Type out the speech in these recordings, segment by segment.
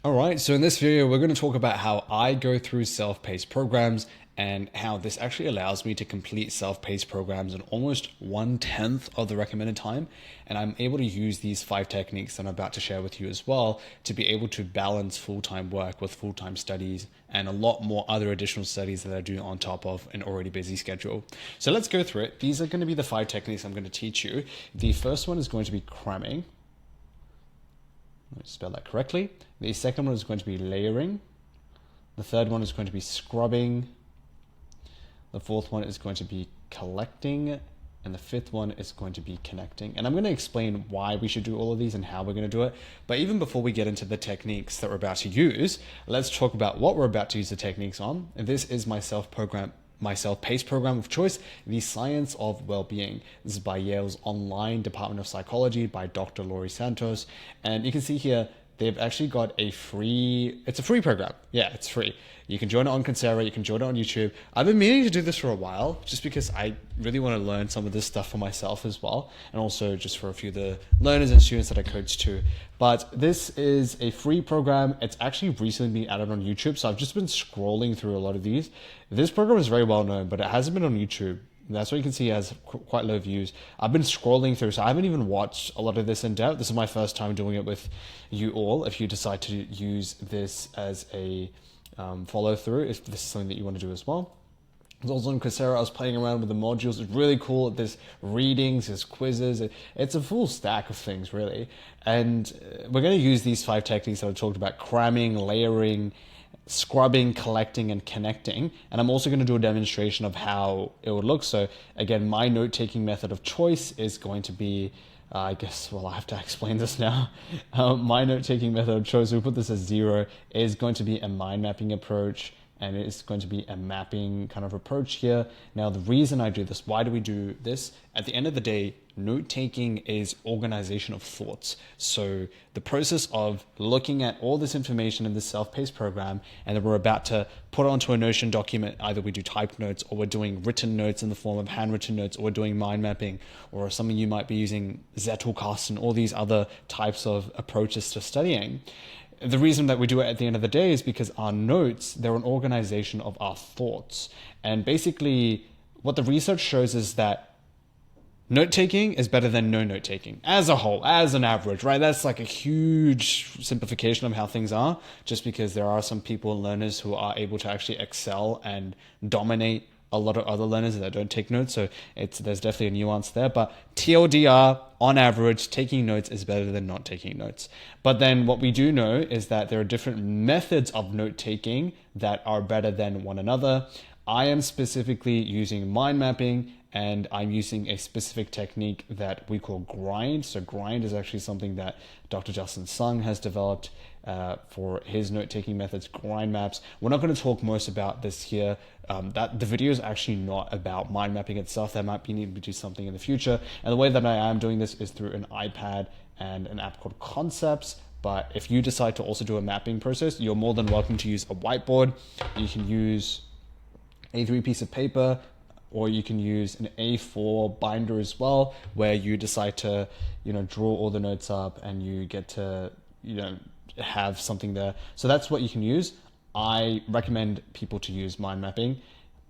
Alright, so in this video, we're going to talk about how I go through self-paced programs and how this actually allows me to complete self-paced programs in almost 1/10 of the recommended time. And I'm able to use these 5 techniques that I'm about to share with you as well to be able to balance full-time work with full-time studies and a lot more other additional studies that I do on top of an already busy schedule. So let's go through it. These are going to be the 5 techniques I'm going to teach you. The first one is going to be cramming. Let me spell that correctly. The second one is going to be layering. The third one is going to be scrubbing. The fourth one is going to be collecting. And the fifth one is going to be connecting. And I'm going to explain why we should do all of these and how we're going to do it. But even before we get into the techniques that we're about to use, let's talk about what we're about to use the techniques on. And this is my self-paced program of choice, the Science of Wellbeing. This is by Yale's online Department of Psychology by Dr. Laurie Santos. And you can see here, they've actually got it's a free program. Yeah, it's free. You can join it on Coursera, you can join it on YouTube. I've been meaning to do this for a while, just because I really want to learn some of this stuff for myself as well, and also just for a few of the learners and students that I coach too. But this is a free program. It's actually recently been added on YouTube, so I've just been scrolling through a lot of these. This program is very well known, but it hasn't been on YouTube. That's what you can see, it has quite low views. I've been scrolling through, so I haven't even watched a lot of this in depth. This is my first time doing it with you all. If you decide to use this as a follow through, if this is something that you want to do as well. It's also on Coursera. I was playing around with the modules. It's really cool. There's readings, there's quizzes. It's a full stack of things, really. And we're going to use these 5 techniques that I talked about: cramming, layering, scrubbing, collecting, and connecting. And I'm also going to do a demonstration of how it would look. So again, my note-taking method of choice is going to be, I have to explain this now. My note-taking method of choice, we'll put this as 0, is going to be a mind mapping approach. And it's going to be a mapping kind of approach here. Now, the reason I do this, why do we do this? At the end of the day, note-taking is organization of thoughts. So the process of looking at all this information in this self-paced program, and then we're about to put onto a Notion document, either we do typed notes or we're doing written notes in the form of handwritten notes, or we're doing mind mapping, or something you might be using Zettelkasten and all these other types of approaches to studying. The reason that we do it at the end of the day is because our notes, they're an organization of our thoughts. And basically, what the research shows is that note-taking is better than no note-taking as a whole, as an average, right? That's like a huge simplification of how things are, just because there are some people, learners, who are able to actually excel and dominate a lot of other learners that don't take notes. So there's definitely a nuance there, but TLDR, on average, taking notes is better than not taking notes. But then what we do know is that there are different methods of note taking that are better than one another. I am specifically using mind mapping, and I'm using a specific technique that we call grind. So grind is actually something that Dr. Justin Sung has developed for his note-taking methods, grind maps. We're not going to talk most about this here. That the video is actually not about mind mapping itself. That might be needed to do something in the future. And the way that I am doing this is through an iPad and an app called Concepts. But if you decide to also do a mapping process, you're more than welcome to use a whiteboard. You can use A3 piece of paper, or you can use an A4 binder as well, where you decide to, draw all the notes up and you get to, have something there. So that's what you can use. I recommend people to use mind mapping.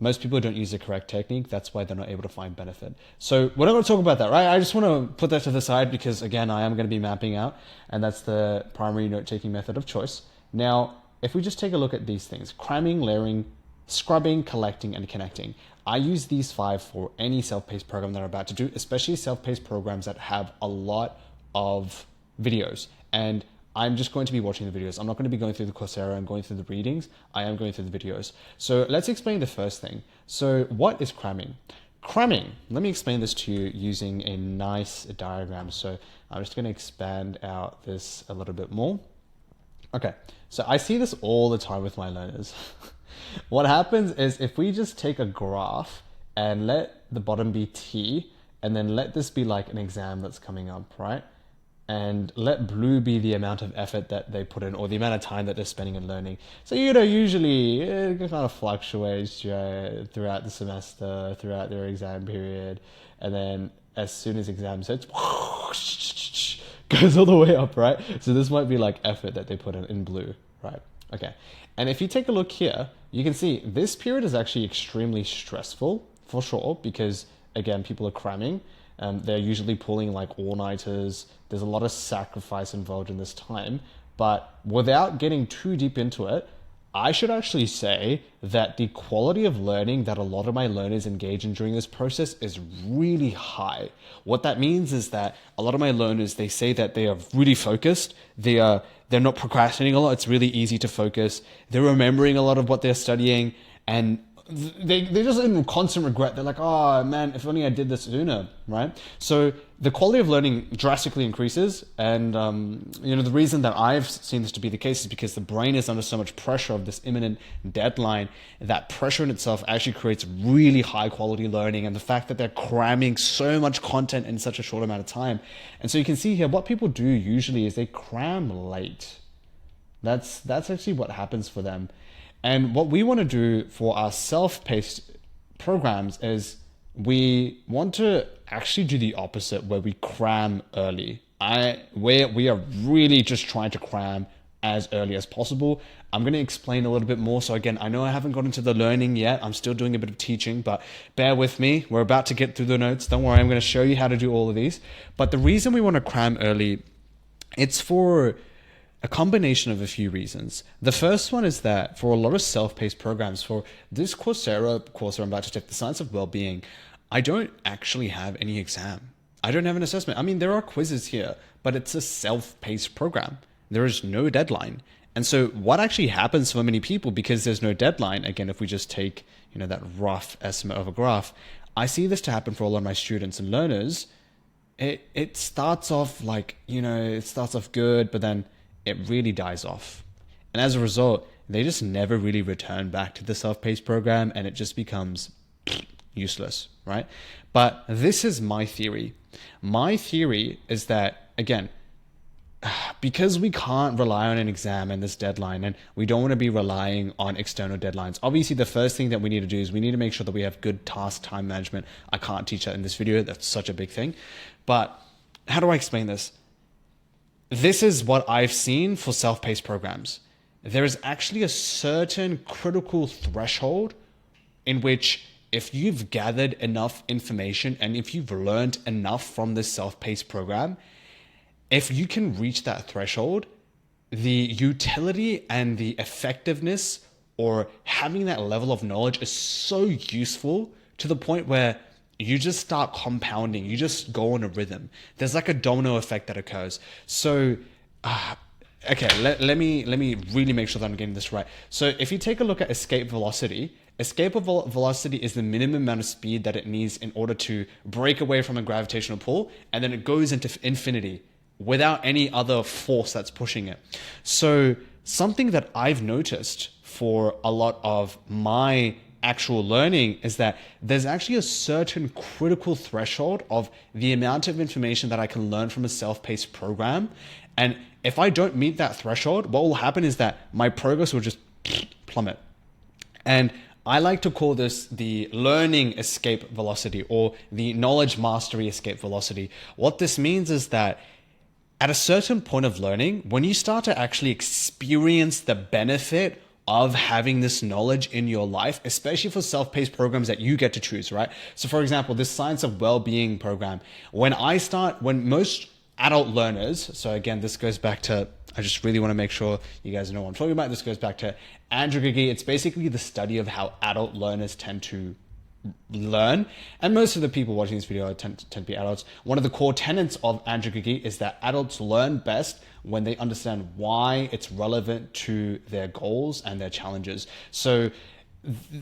Most people don't use the correct technique. That's why they're not able to find benefit. So we're not going to talk about that, right? I just want to put that to the side because, again, I am going to be mapping out, and that's the primary note-taking method of choice. Now, if we just take a look at these things: cramming, layering, scrubbing, collecting, and connecting. I use these 5 for any self-paced program that I'm about to do, especially self-paced programs that have a lot of videos. And I'm just going to be watching the videos. I'm not going to be going through the Coursera and going through the readings. I am going through the videos. So let's explain the first thing. So what is cramming? Cramming, let me explain this to you using a nice diagram. So I'm just going to expand out this a little bit more. Okay, so I see this all the time with my learners. What happens is, if we just take a graph and let the bottom be T, and then let this be like an exam that's coming up, right? And let blue be the amount of effort that they put in, or the amount of time that they're spending in learning. So, usually it kind of fluctuates throughout the semester, throughout their exam period. And then as soon as exam hits, goes all the way up, right? So this might be like effort that they put in blue, right? Okay. And if you take a look here, you can see this period is actually extremely stressful for sure, because again, people are cramming. They're usually pulling like all-nighters. There's a lot of sacrifice involved in this time. But without getting too deep into it, I should actually say that the quality of learning that a lot of my learners engage in during this process is really high. What that means is that a lot of my learners, they say that they are really focused. They're not procrastinating a lot. It's really easy to focus. They're remembering a lot of what they're studying, and they're just in constant regret. They're like, oh man, if only I did this sooner, right? So the quality of learning drastically increases. And, the reason that I've seen this to be the case is because the brain is under so much pressure of this imminent deadline. That pressure in itself actually creates really high quality learning, and the fact that they're cramming so much content in such a short amount of time. And so you can see here, what people do usually is they cram late. That's actually what happens for them. And what we want to do for our self-paced programs is we want to actually do the opposite, where we cram early. We are really just trying to cram as early as possible. I'm going to explain a little bit more. So again, I know I haven't got into the learning yet. I'm still doing a bit of teaching, but bear with me. We're about to get through the notes. Don't worry, I'm going to show you how to do all of these. But the reason we want to cram early, it's for a combination of a few reasons. The first one is that for a lot of self-paced programs, for this Coursera course I'm about to take, the Science of Wellbeing, I don't actually have any exam. I don't have an assessment. I mean, there are quizzes here, but it's a self-paced program. There is no deadline. And so what actually happens for many people, because there's no deadline, again, if we just take, that rough estimate of a graph, I see this to happen for a lot of my students and learners. It starts off like, it starts off good, but then it really dies off. And as a result, they just never really return back to the self-paced program, and it just becomes useless, right? But this is my theory. My theory is that, again, because we can't rely on an exam and this deadline, and we don't want to be relying on external deadlines. Obviously, the first thing that we need to do is we need to make sure that we have good task time management. I can't teach that in this video. That's such a big thing. But how do I explain this? This is what I've seen for self-paced programs. There is actually a certain critical threshold in which, if you've gathered enough information and if you've learned enough from this self-paced program, if you can reach that threshold, the utility and the effectiveness or having that level of knowledge is so useful to the point where you just start compounding. You just go on a rhythm. There's like a domino effect that occurs. So, okay, let me really make sure that I'm getting this right. So if you take a look at escape velocity is the minimum amount of speed that it needs in order to break away from a gravitational pull, and then it goes into infinity without any other force that's pushing it. So something that I've noticed for a lot of my actual learning is that there's actually a certain critical threshold of the amount of information that I can learn from a self-paced program. And if I don't meet that threshold, what will happen is that my progress will just plummet. And I like to call this the learning escape velocity, or the knowledge mastery escape velocity. What this means is that at a certain point of learning, when you start to actually experience the benefit of having this knowledge in your life, especially for self-paced programs that you get to choose, right? So for example, this Science of Wellbeing program, when most adult learners, so again, this goes back to, I just really want to make sure you guys know what I'm talking about. This goes back to andragogy. It's basically the study of how adult learners tend to learn. And most of the people watching this video tend to be adults. One of the core tenets of andragogy is that adults learn best when they understand why it's relevant to their goals and their challenges. So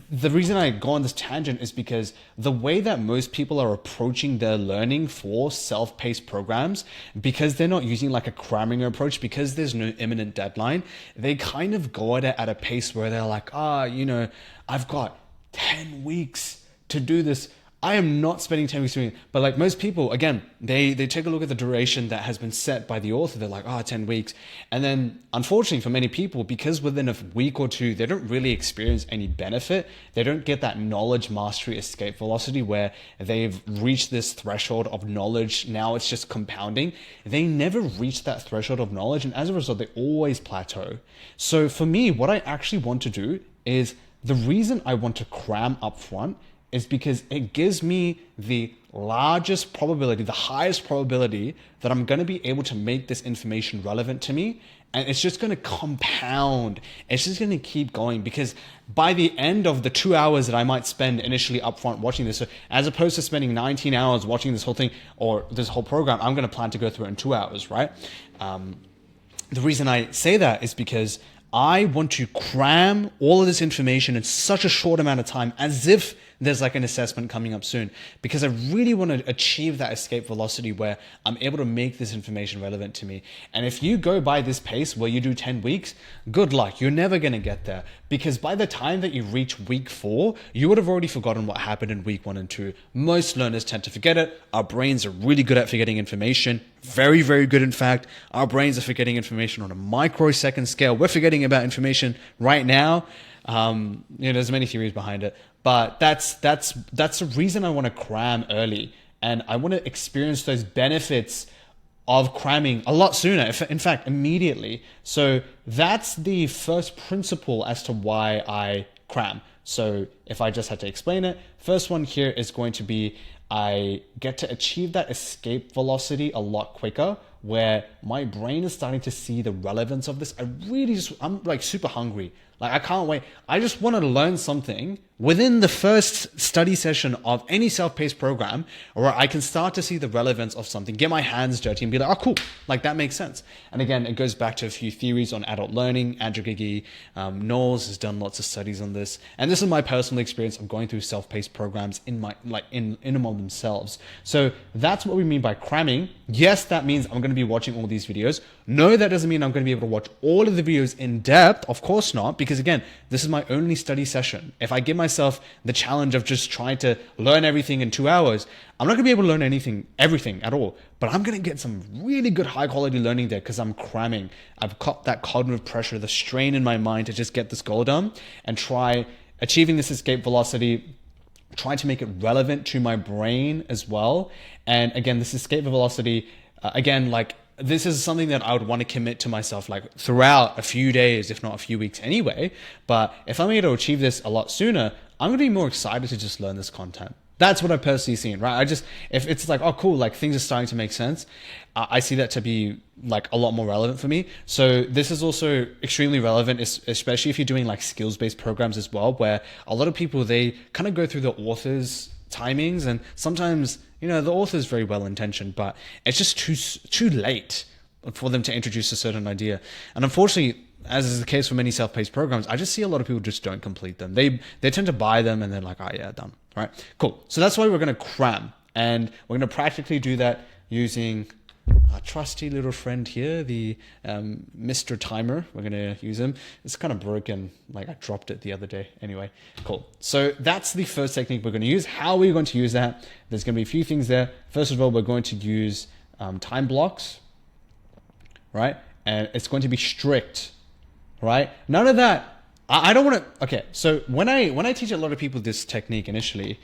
the reason I go on this tangent is because the way that most people are approaching their learning for self-paced programs, because they're not using like a cramming approach, because there's no imminent deadline, they kind of go at it at a pace where they're like, I've got 10 weeks to do this. I am not spending 10 weeks doing it. But like most people, again, they take a look at the duration that has been set by the author. They're like, 10 weeks. And then unfortunately for many people, because within a week or two, they don't really experience any benefit. They don't get that knowledge mastery escape velocity where they've reached this threshold of knowledge. Now it's just compounding. They never reach that threshold of knowledge. And as a result, they always plateau. So for me, what I actually want to do is, the reason I want to cram up front is because it gives me the largest probability, the highest probability that I'm going to be able to make this information relevant to me. And it's just going to compound. It's just going to keep going, because by the end of the 2 hours that I might spend initially upfront watching this, so as opposed to spending 19 hours watching this whole thing or this whole program, I'm going to plan to go through it in 2 hours, right? The reason I say that is because I want to cram all of this information in such a short amount of time, as if there's like an assessment coming up soon, because I really want to achieve that escape velocity where I'm able to make this information relevant to me. And if you go by this pace where you do 10 weeks, good luck. You're never going to get there, because by the time that you reach week 4, you would have already forgotten what happened in week 1 and 2. Most learners tend to forget it. Our brains are really good at forgetting information. Very, very good. In fact, our brains are forgetting information on a microsecond scale. We're forgetting about information right now. There's many theories behind it, but that's the reason I want to cram early, and I want to experience those benefits of cramming a lot sooner. In fact, immediately. So that's the first principle as to why I cram. So if I just had to explain it, first one here is going to be, I get to achieve that escape velocity a lot quicker, where my brain is starting to see the relevance of this. I'm like super hungry. Like I can't wait. I just want to learn something within the first study session of any self-paced program, where I can start to see the relevance of something, get my hands dirty and be like, oh, cool. Like that makes sense. And again, it goes back to a few theories on adult learning. Andrew Gigi, Knowles has done lots of studies on this. And this is my personal experience of going through self-paced programs in them themselves. So that's what we mean by cramming. Yes, that means I'm going to be watching all these videos. No, that doesn't mean I'm going to be able to watch all of the videos in depth. Of course not, because again, this is my only study session. If I give myself the challenge of just trying to learn everything in 2 hours, I'm not going to be able to learn everything at all. But I'm going to get some really good high quality learning there, because I'm cramming. I've got that cognitive pressure, the strain in my mind to just get this goal done and try achieving this escape velocity, trying to make it relevant to my brain as well. And again, this escape velocity, this is something that I would want to commit to myself like throughout a few days, if not a few weeks anyway. But if I'm able to achieve this a lot sooner, I'm going to be more excited to just learn this content. That's what I've personally seen, right? If it's like, oh, cool, like things are starting to make sense, I see that to be like a lot more relevant for me. So this is also extremely relevant, especially if you're doing like skills-based programs as well, where a lot of people, they kind of go through the author's timings, and sometimes, the author is very well-intentioned, but it's just too late for them to introduce a certain idea. And unfortunately, as is the case for many self-paced programs, I just see a lot of people just don't complete them. They tend to buy them and they're like, oh yeah, done. All right, cool. So that's why we're going to cram, and we're going to practically do that using our trusty little friend here, the Mr. Timer. We're going to use him. It's kind of broken. Like I dropped it the other day. Anyway, cool. So that's the first technique we're going to use. How are we going to use that? There's going to be a few things there. First of all, we're going to use time blocks, right? And it's going to be strict, right? None of that. I don't want to. Okay, so when I teach a lot of people this technique initially,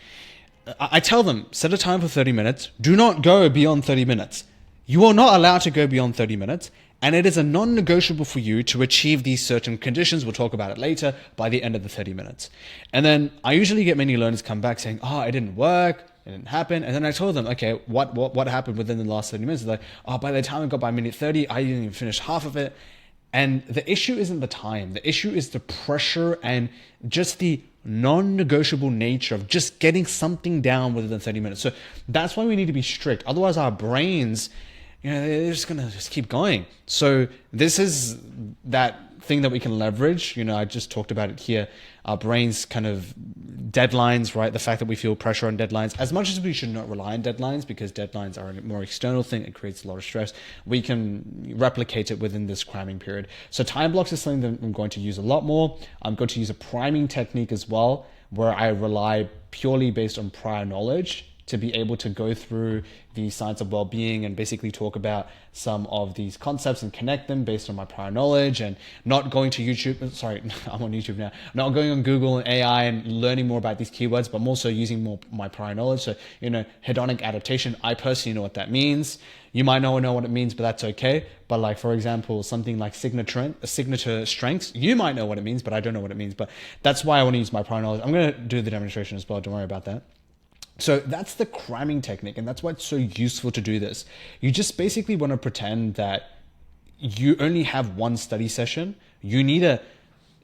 I tell them, set a time for 30 minutes. Do not go beyond 30 minutes. You are not allowed to go beyond 30 minutes. And it is a non-negotiable for you to achieve these certain conditions. We'll talk about it later, by the end of the 30 minutes. And then I usually get many learners come back saying, oh, it didn't work. It didn't happen. And then I told them, okay, what happened within the last 30 minutes? They're like, oh, by the time I got by minute 30, I didn't even finish half of it. And the issue isn't the time. The issue is the pressure and just the non-negotiable nature of just getting something down within 30 minutes. So that's why we need to be strict. Otherwise, our brains, they're just going to just keep going. So this is that thing that we can leverage. I just talked about it here. Our brains kind of deadlines, right? The fact that we feel pressure on deadlines, as much as we should not rely on deadlines, because deadlines are a more external thing. It creates a lot of stress. We can replicate it within this cramming period. So time blocks is something that I'm going to use a lot more. I'm going to use a priming technique as well, where I rely purely based on prior knowledge to be able to go through the science of well-being and basically talk about some of these concepts and connect them based on my prior knowledge, and not going to YouTube. Sorry, I'm on YouTube now. Not going on Google and AI and learning more about these keywords, but I'm also using more my prior knowledge. So, hedonic adaptation, I personally know what that means. You might not know what it means, but that's okay. But like, for example, something like signature strengths, you might know what it means, but I don't know what it means. But that's why I want to use my prior knowledge. I'm going to do the demonstration as well. Don't worry about that. So that's the cramming technique, and that's why it's so useful to do this. You just basically want to pretend that you only have one study session. You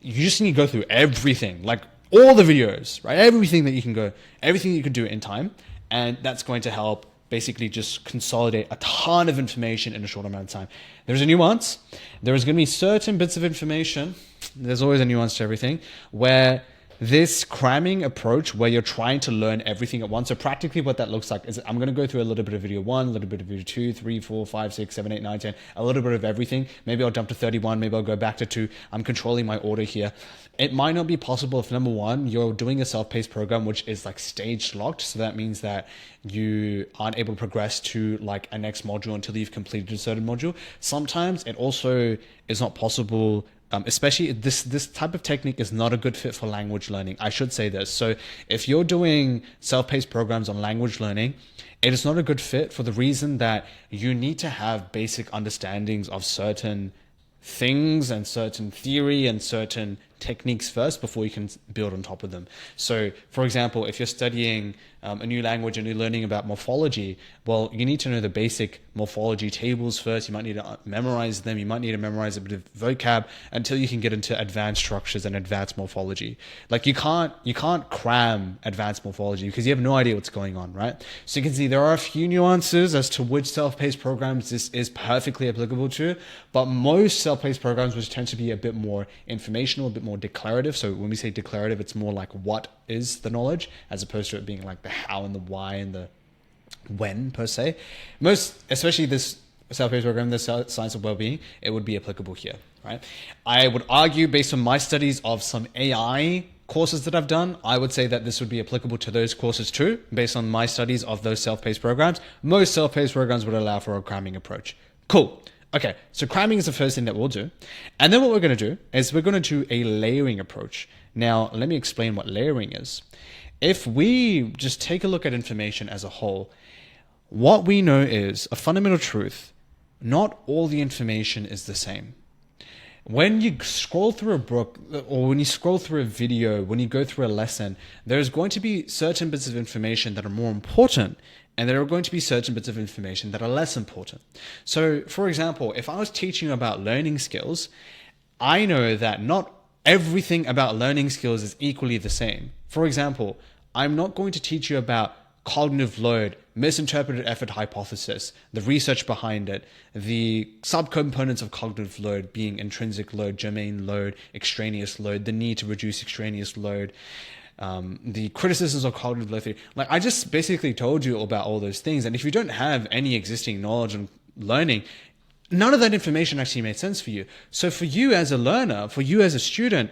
just need to go through everything, like all the videos, right? Everything that you can do in time. And that's going to help basically just consolidate a ton of information in a short amount of time. There's a nuance. There's going to be certain bits of information. There's always a nuance to everything, where this cramming approach, where you're trying to learn everything at once. So practically what that looks like is I'm going to go through a little bit of video 1, a little bit of video 2, 3, 4, 5, 6, 7, 8, 9, 10, a little bit of everything. Maybe I'll jump to 31. Maybe I'll go back to 2. I'm controlling my order here. It might not be possible if, number one, you're doing a self-paced program, which is like stage locked. So that means that you aren't able to progress to like a next module until you've completed a certain module. Sometimes it also is not possible. Especially this type of technique is not a good fit for language learning. I should say this. So if you're doing self-paced programs on language learning, it is not a good fit for the reason that you need to have basic understandings of certain things and certain theory and certain techniques first before you can build on top of them. So, for example, if you're studying a new language and you're learning about morphology, well, you need to know the basic morphology tables first. You might need to memorize them. You might need to memorize a bit of vocab until you can get into advanced structures and advanced morphology. Like you can't cram advanced morphology because you have no idea what's going on, right? So you can see there are a few nuances as to which self-paced programs this is perfectly applicable to, but most self-paced programs, which tend to be a bit more informational, a bit more declarative. So when we say declarative, it's more like what is the knowledge as opposed to it being like the how and the why and the when per se. Most, especially this self-paced program, the Science of Wellbeing, it would be applicable here, right? I would argue based on my studies of some AI courses that I've done, I would say that this would be applicable to those courses too, based on my studies of those self-paced programs. Most self-paced programs would allow for a cramming approach. Cool. Okay, so cramming is the first thing that we'll do. And then what we're going to do is we're going to do a layering approach. Now, let me explain what layering is. If we just take a look at information as a whole, what we know is a fundamental truth: not all the information is the same. When you scroll through a book, or when you scroll through a video, when you go through a lesson, there's going to be certain bits of information that are more important, and there are going to be certain bits of information that are less important. So, for example, if I was teaching about learning skills, I know that not everything about learning skills is equally the same. For example, I'm not going to teach you about cognitive load, misinterpreted effort hypothesis, the research behind it, the subcomponents of cognitive load being intrinsic load, germane load, extraneous load, the need to reduce extraneous load, the criticisms of cognitive load theory. Like I just basically told you about all those things. And if you don't have any existing knowledge on learning, none of that information actually made sense for you. So for you as a learner, for you as a student,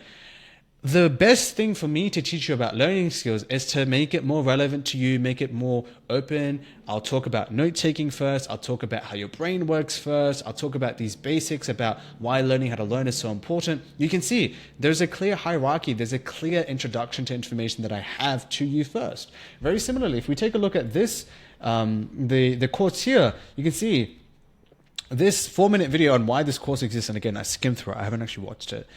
the best thing for me to teach you about learning skills is to make it more relevant to you, make it more open. I'll talk about note-taking first. I'll talk about how your brain works first. I'll talk about these basics about why learning how to learn is so important. You can see there's a clear hierarchy. There's a clear introduction to information that I have to you first. Very similarly, if we take a look at this, the course here, you can see this 4-minute video on why this course exists. And again, I skimmed through it. I haven't actually watched it.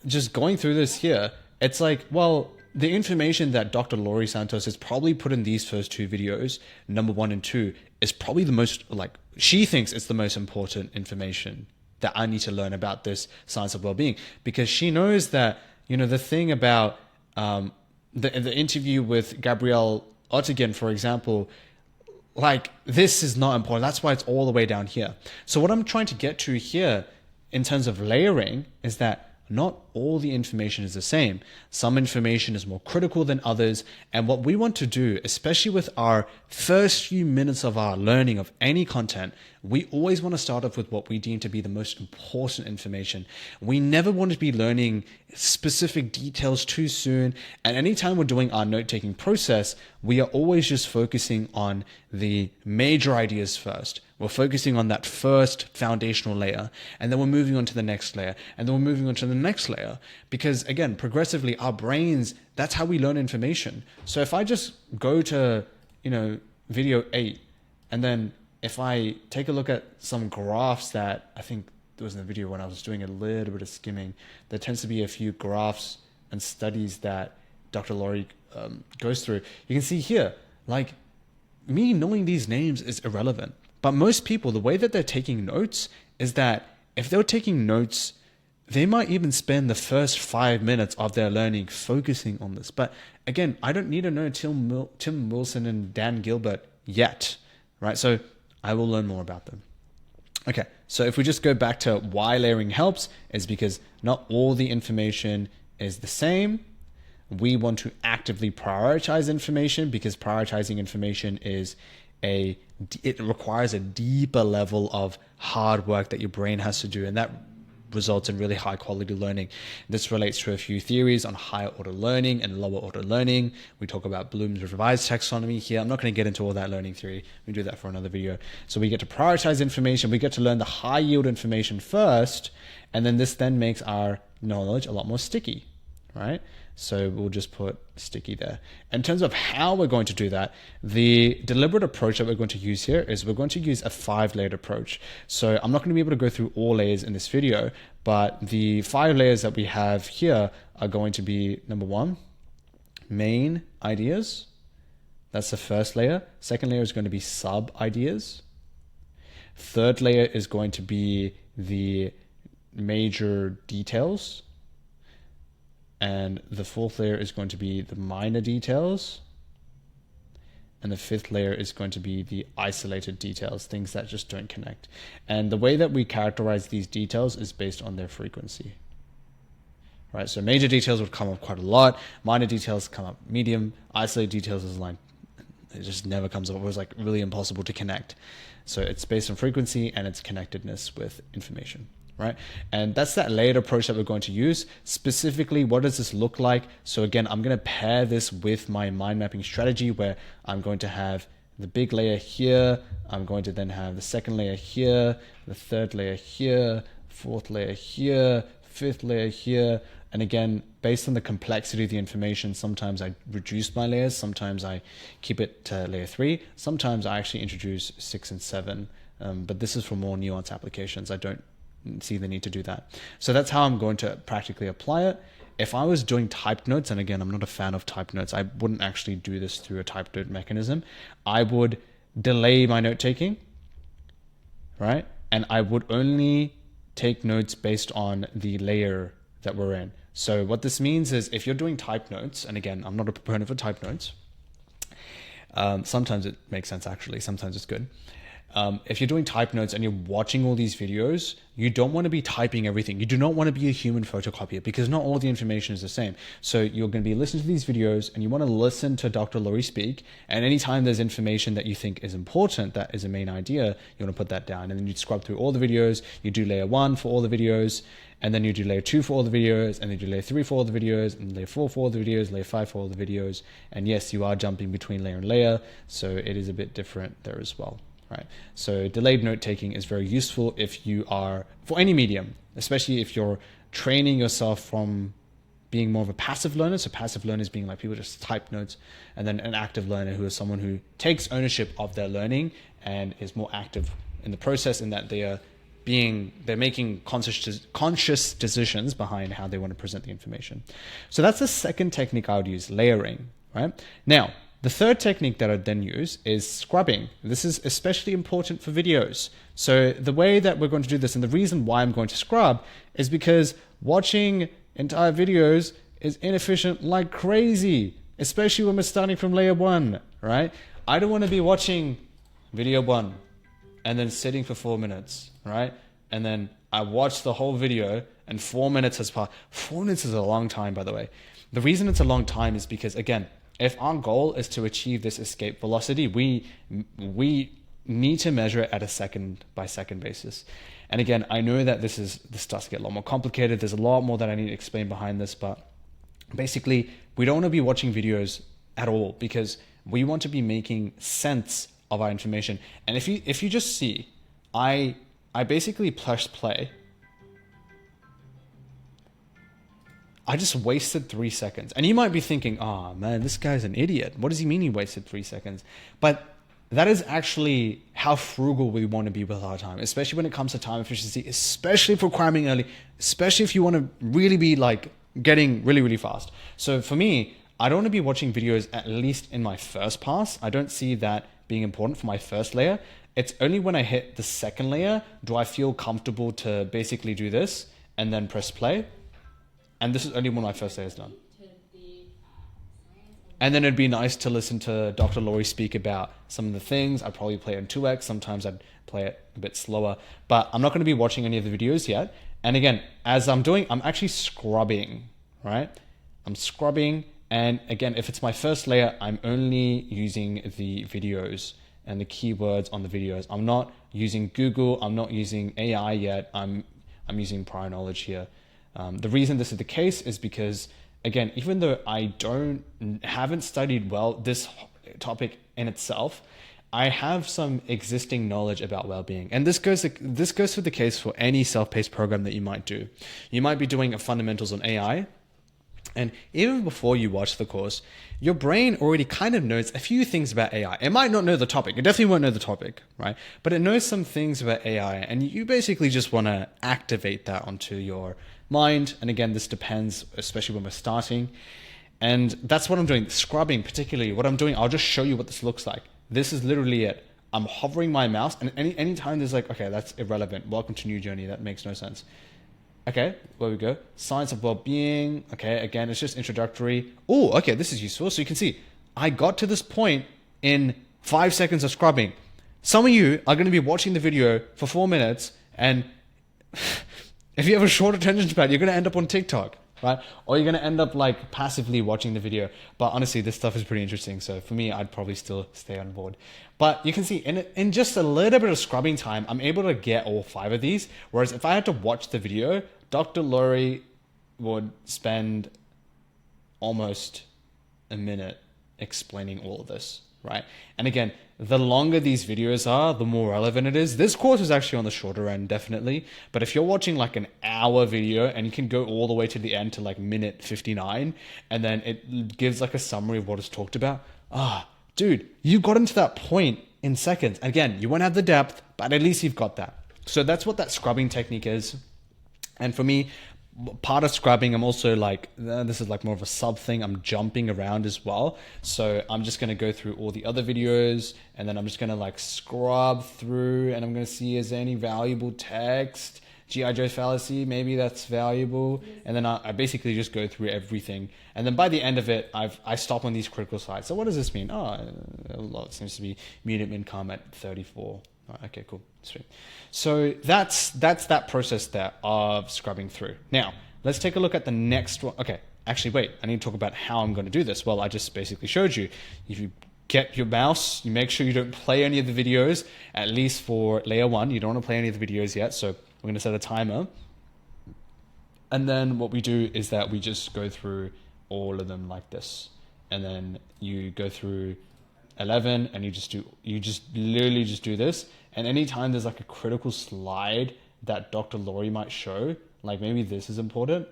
Just going through this here, it's like, well, the information that Dr. Laurie Santos has probably put in these first 2 videos, number 1 and 2, is probably the most, like, she thinks it's the most important information that I need to learn about this Science of Wellbeing, because she knows that, the thing about the interview with Gabrielle Oettingen, for example, like, this is not important. That's why it's all the way down here. So what I'm trying to get to here in terms of layering is that not all the information is the same. Some information is more critical than others. And what we want to do, especially with our first few minutes of our learning of any content, we always want to start off with what we deem to be the most important information. We never want to be learning specific details too soon. And anytime we're doing our note-taking process, we are always just focusing on the major ideas first. We're focusing on that first foundational layer, and then we're moving on to the next layer, and then we're moving on to the next layer. Because again, progressively, our brains, that's how we learn information. So if I just go to, video 8, and then if I take a look at some graphs that I think there was in the video when I was doing a little bit of skimming, there tends to be a few graphs and studies that Dr. Laurie goes through. You can see here, like, me knowing these names is irrelevant. But most people, the way that they're taking notes is that if they're taking notes, they might even spend the first 5 minutes of their learning focusing on this. But again, I don't need to know Tim Wilson and Dan Gilbert yet, right? So I will learn more about them. Okay, so if we just go back to why layering helps, is because not all the information is the same. We want to actively prioritize information because prioritizing information it requires a deeper level of hard work that your brain has to do, and that results in really high quality learning. This relates to a few theories on higher order learning and lower order learning. We talk about Bloom's revised taxonomy here. I'm not going to get into all that learning theory. We do that for another video. So we get to prioritize information. We get to learn the high yield information first, and then this then makes our knowledge a lot more sticky, right? So we'll just put sticky there. In terms of how we're going to do that, the deliberate approach that we're going to use here is we're going to use a 5-layered approach. So I'm not going to be able to go through all layers in this video, but the 5 layers that we have here are going to be, number 1, main ideas. That's the first layer. Second layer is going to be sub ideas. Third layer is going to be the major details. And the fourth layer is going to be the minor details. And the fifth layer is going to be the isolated details, things that just don't connect. And the way that we characterize these details is based on their frequency. Right? So major details would come up quite a lot. Minor details come up medium. Isolated details is like, it just never comes up. It was like really impossible to connect. So it's based on frequency and its connectedness with information. Right? And that's that layered approach that we're going to use. Specifically, what does this look like? So again, I'm going to pair this with my mind mapping strategy where I'm going to have the big layer here. I'm going to then have the second layer here, the third layer here, fourth layer here, fifth layer here. And again, based on the complexity of the information, sometimes I reduce my layers. Sometimes I keep it to layer 3. Sometimes I actually introduce 6 and 7. But this is for more nuanced applications. I don't see the need to do that. So that's how I'm going to practically apply it. If I was doing typed notes, and again, I'm not a fan of typed notes, I wouldn't actually do this through a typed note mechanism. I would delay my note taking, right? And I would only take notes based on the layer that we're in. So what this means is if you're doing typed notes, and again, I'm not a proponent for typed notes. Sometimes it makes sense actually, sometimes it's good. If you're doing type notes and you're watching all these videos, you don't want to be typing everything. You do not want to be a human photocopier because not all the information is the same. So you're going to be listening to these videos and you want to listen to Dr. Laurie speak. And anytime there's information that you think is important, that is a main idea, you want to put that down. And then you scrub through all the videos. You do layer 1 for all the videos. And then you do layer 2 for all the videos. And then you do layer 3 for all the videos. And layer 4 for all the videos. Layer 5 for all the videos. And yes, you are jumping between layer and layer. So it is a bit different there as well. Right. So delayed note taking is very useful if you are, for any medium, especially if you're training yourself from being more of a passive learner. So passive learners being like people just type notes, and then an active learner who is someone who takes ownership of their learning and is more active in the process in that they're making conscious decisions behind how they want to present the information. So that's the second technique I would use, layering, right? Now, the third technique that I then use is scrubbing. This is especially important for videos. So the way that we're going to do this, and the reason why I'm going to scrub, is because watching entire videos is inefficient like crazy, especially when we're starting from layer 1, right? I don't want to be watching video 1 and then sitting for 4 minutes, right? And then I watch the whole video and 4 minutes has passed. 4 minutes is a long time, by the way. The reason it's a long time is because, again, if our goal is to achieve this escape velocity, we need to measure it at a second by second basis. And again, I know that this does get a lot more complicated. There's a lot more that I need to explain behind this, but basically we don't want to be watching videos at all because we want to be making sense of our information. And if you just see, I basically pressed play. I just wasted 3 seconds. And you might be thinking, oh man, this guy's an idiot. What does he mean he wasted 3 seconds? But that is actually how frugal we want to be with our time, especially when it comes to time efficiency, especially for cramming early, especially if you want to really be like getting really, really fast. So for me, I don't want to be watching videos at least in my first pass. I don't see that being important for my first layer. It's only when I hit the second layer do I feel comfortable to basically do this and then press play. And this is only when my first layer is done. And then it'd be nice to listen to Dr. Laurie speak about some of the things. I'd probably play it in 2x. Sometimes I'd play it a bit slower. But I'm not going to be watching any of the videos yet. And again, as I'm doing, I'm actually scrubbing, right? I'm scrubbing. And again, if it's my first layer, I'm only using the videos and the keywords on the videos. I'm not using Google. I'm not using AI yet. I'm using prior knowledge here. The reason this is the case is because, again, even though I haven't studied well this topic in itself, I have some existing knowledge about well-being. And this goes for the case for any self-paced program that you might do. You might be doing a fundamentals on AI. And even before you watch the course, your brain already kind of knows a few things about AI. It might not know the topic. It definitely won't know the topic, right? But it knows some things about AI. And you basically just want to activate that onto your mind. And again, this depends, especially when we're starting. And that's what I'm doing. Scrubbing, particularly, what I'm doing, I'll just show you what this looks like. This is literally it. I'm hovering my mouse, and anytime there's like, okay, that's irrelevant. Welcome to New Journey. That makes no sense. Okay, where we go. Science of Wellbeing. Okay, again, it's just introductory. Oh, okay, this is useful. So you can see, I got to this point in 5 seconds of scrubbing. Some of you are going to be watching the video for 4 minutes, and if you have a short attention span, you're going to end up on TikTok, right? Or you're going to end up like passively watching the video. But honestly, this stuff is pretty interesting. So for me, I'd probably still stay on board. But you can see in just a little bit of scrubbing time, I'm able to get all 5 of these. Whereas if I had to watch the video, Dr. Laurie would spend almost a minute explaining all of this, right? And again, the longer these videos are, the more relevant it is. This course is actually on the shorter end, definitely. But if you're watching like an hour video and you can go all the way to the end to like minute 59, and then it gives like a summary of what is talked about. Dude, you got into that point in seconds. Again, you won't have the depth, but at least you've got that. So that's what that scrubbing technique is. And for me, part of scrubbing, I'm also like, this is like more of a sub thing. I'm jumping around as well. So I'm just going to go through all the other videos, and then I'm just going to like scrub through, and I'm going to see, is there any valuable text? G.I. Joe fallacy, maybe that's valuable. And then I basically just go through everything. And then by the end of it, I stop on these critical slides. So what does this mean? A lot seems to be medium income at 34. Okay, cool. Sweet. So that's that process there of scrubbing through. Now, let's take a look at the next one. Okay, actually, wait. I need to talk about how I'm going to do this. Well, I just basically showed you. If you get your mouse, you make sure you don't play any of the videos, at least for layer 1. You don't want to play any of the videos yet. So we're going to set a timer. And then what we do is that we just go through all of them like this. And then you go through 11 and you just literally do this. And anytime there's like a critical slide that Dr. Laurie might show, like maybe this is important.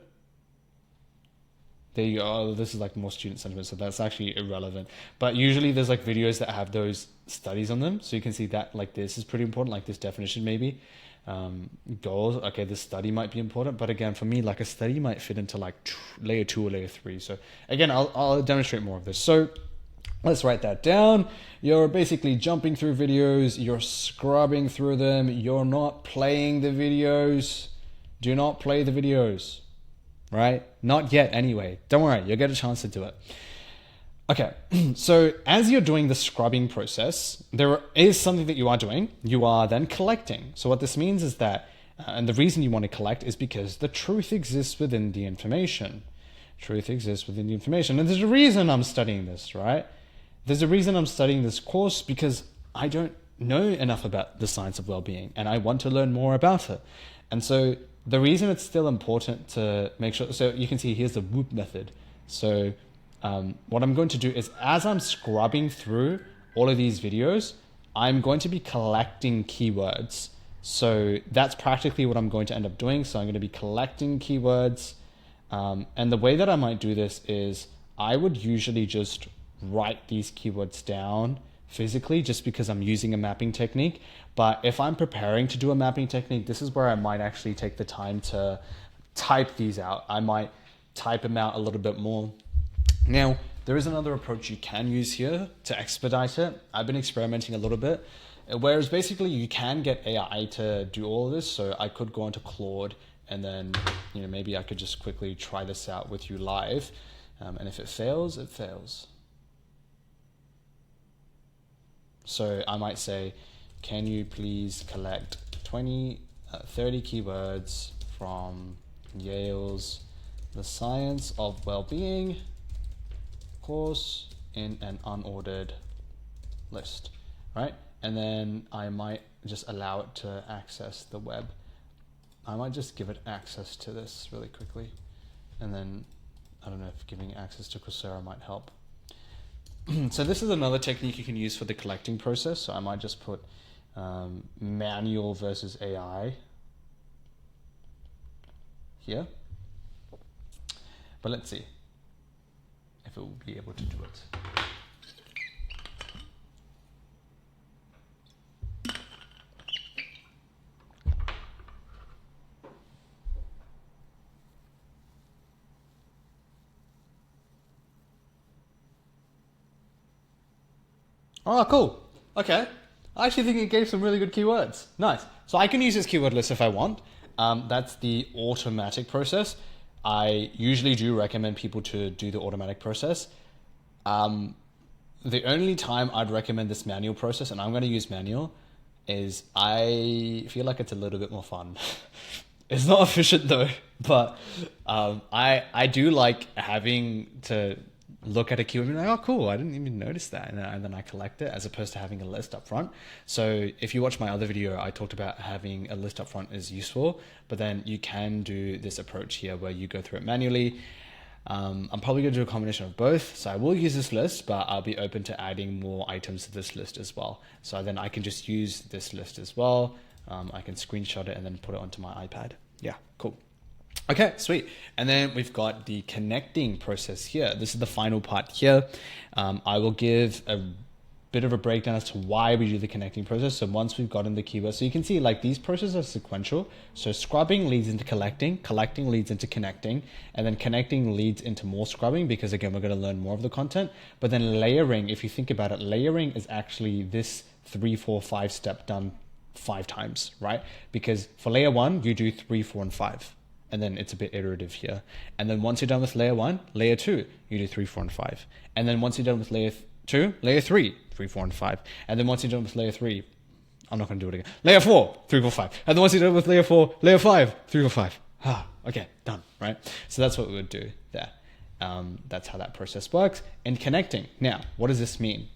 There you go. This is like more student sentiment, so that's actually irrelevant. But usually there's like videos that have those studies on them. So you can see that like this is pretty important, like this definition maybe. Goals, okay, this study might be important. But again, for me, like a study might fit into like layer 2 or layer 3. So again, I'll demonstrate more of this. So let's write that down. You're basically jumping through videos. You're scrubbing through them. You're not playing the videos. Do not play the videos, right? Not yet anyway. Don't worry. You'll get a chance to do it. Okay. So as you're doing the scrubbing process, there is something that you are doing. You are then collecting. So what this means is that And the reason you want to collect is because the truth exists within the information. Truth exists within the information. And there's a reason I'm studying this, right? There's a reason I'm studying this course, because I don't know enough about the science of well-being and I want to learn more about it. And so the reason it's still important to make sure, so you can see here's the WHOOP method. So what I'm going to do is, as I'm scrubbing through all of these videos, I'm going to be collecting keywords. So that's practically what I'm going to end up doing. So I'm going to be collecting keywords. And the way that I might do this is I would usually just write these keywords down physically, just because I'm using a mapping technique. But if I'm preparing to do a mapping technique, this is where I might actually take the time to type these out. I might type them out a little bit more. Now, there is another approach you can use here to expedite it. I've been experimenting a little bit, whereas basically you can get AI to do all of this. So I could go onto Claude and then, maybe I could just quickly try this out with you live. And if it fails, it fails. So I might say, can you please collect 30 keywords from Yale's The Science of Wellbeing course in an unordered list, right? And then I might just allow it to access the web. I might just give it access to this really quickly. And then I don't know if giving access to Coursera might help. So this is another technique you can use for the collecting process. So I might just put manual versus AI here. But let's see if it will be able to do it. Oh, cool. Okay. I actually think it gave some really good keywords. Nice. So I can use this keyword list if I want. That's the automatic process. I usually do recommend people to do the automatic process. The only time I'd recommend this manual process, and I'm going to use manual, is I feel like it's a little bit more fun. It's not efficient though, but I do like having to look at a keyword and be like, oh cool, I didn't even notice that, and then I collect it, as opposed to having a list up front. So if you watch my other video, I talked about having a list up front is useful, but then you can do this approach here where you go through it manually. I'm probably going to do a combination of both. So I will use this list, but I'll be open to adding more items to this list as well. So then I can just use this list as well. I can screenshot it and then put it onto my iPad. Yeah, cool. Okay, sweet. And then we've got the connecting process here. This is the final part here. I will give a bit of a breakdown as to why we do the connecting process. So once we've gotten the keywords, so you can see like these processes are sequential. So scrubbing leads into collecting leads into connecting, and then connecting leads into more scrubbing, because again, we're going to learn more of the content. But then layering, if you think about it, layering is actually this 3, 4, 5 step done 5 times, right? Because for layer 1, you do 3, 4, and 5. And then it's a bit iterative here. And then once you're done with layer 1, layer 2, you do 3, 4, and 5. And then once you're done with layer 2, layer 3, 3, 4, and 5. And then once you're done with layer 3, I'm not going to do it again. Layer 4, 3, 4, 5. And then once you're done with layer 4, layer 5, 3, 4, 5. Okay, done, right? So that's what we would do there. That's how that process works. And connecting. Now, what does this mean?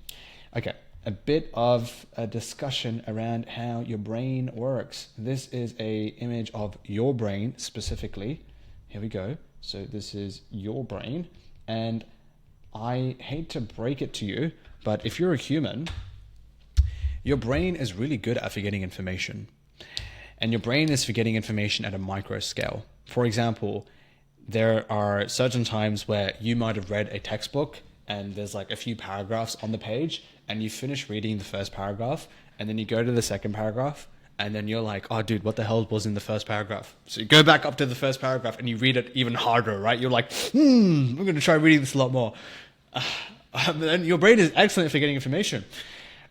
Okay. A bit of a discussion around how your brain works. This is a image of your brain specifically. Here we go. So this is your brain. And I hate to break it to you, but if you're a human, your brain is really good at forgetting information. And your brain is forgetting information at a micro scale. For example, there are certain times where you might have read a textbook and there's like a few paragraphs on the page, and you finish reading the first paragraph, and then you go to the second paragraph, and then you're like, oh dude, what the hell was in the first paragraph? So you go back up to the first paragraph and you read it even harder, right? You're like, I'm going to try reading this a lot more. And your brain is excellent at forgetting information.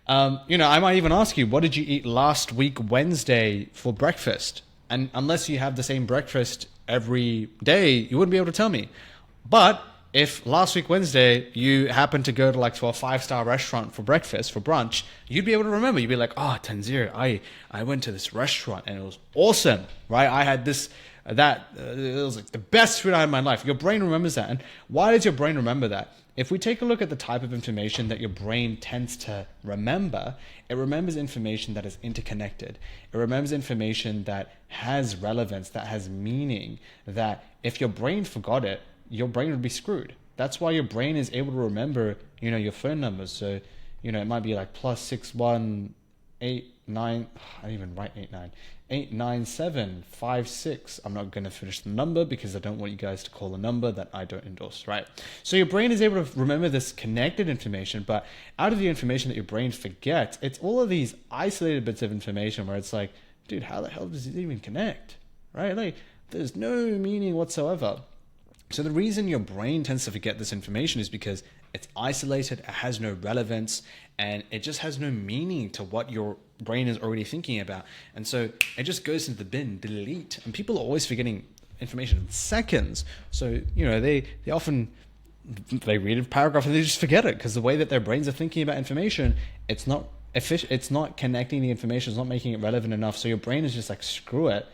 I might even ask you, what did you eat last week Wednesday for breakfast? And unless you have the same breakfast every day, you wouldn't be able to tell me. But if last week Wednesday you happened to go to a 5-star restaurant for breakfast, for brunch, you'd be able to remember. You'd be like, oh, Tanzir, I went to this restaurant and it was awesome, right? I had this, it was like the best food I had in my life. Your brain remembers that. And why does your brain remember that? If we take a look at the type of information that your brain tends to remember, it remembers information that is interconnected. It remembers information that has relevance, that has meaning, that if your brain forgot it, your brain would be screwed. That's why your brain is able to remember, your phone numbers. So, it might be like +6189. I didn't even write 89. 89756. I'm not going to finish the number because I don't want you guys to call a number that I don't endorse, right? So your brain is able to remember this connected information, but out of the information that your brain forgets, it's all of these isolated bits of information where it's like, dude, how the hell does it even connect, right? Like, there's no meaning whatsoever. So the reason your brain tends to forget this information is because it's isolated, it has no relevance, and it just has no meaning to what your brain is already thinking about. And so it just goes into the bin, delete. And people are always forgetting information in seconds. So, they often, they read a paragraph and they just forget it because the way that their brains are thinking about information, it's not connecting the information, it's not making it relevant enough. So your brain is just like, screw it,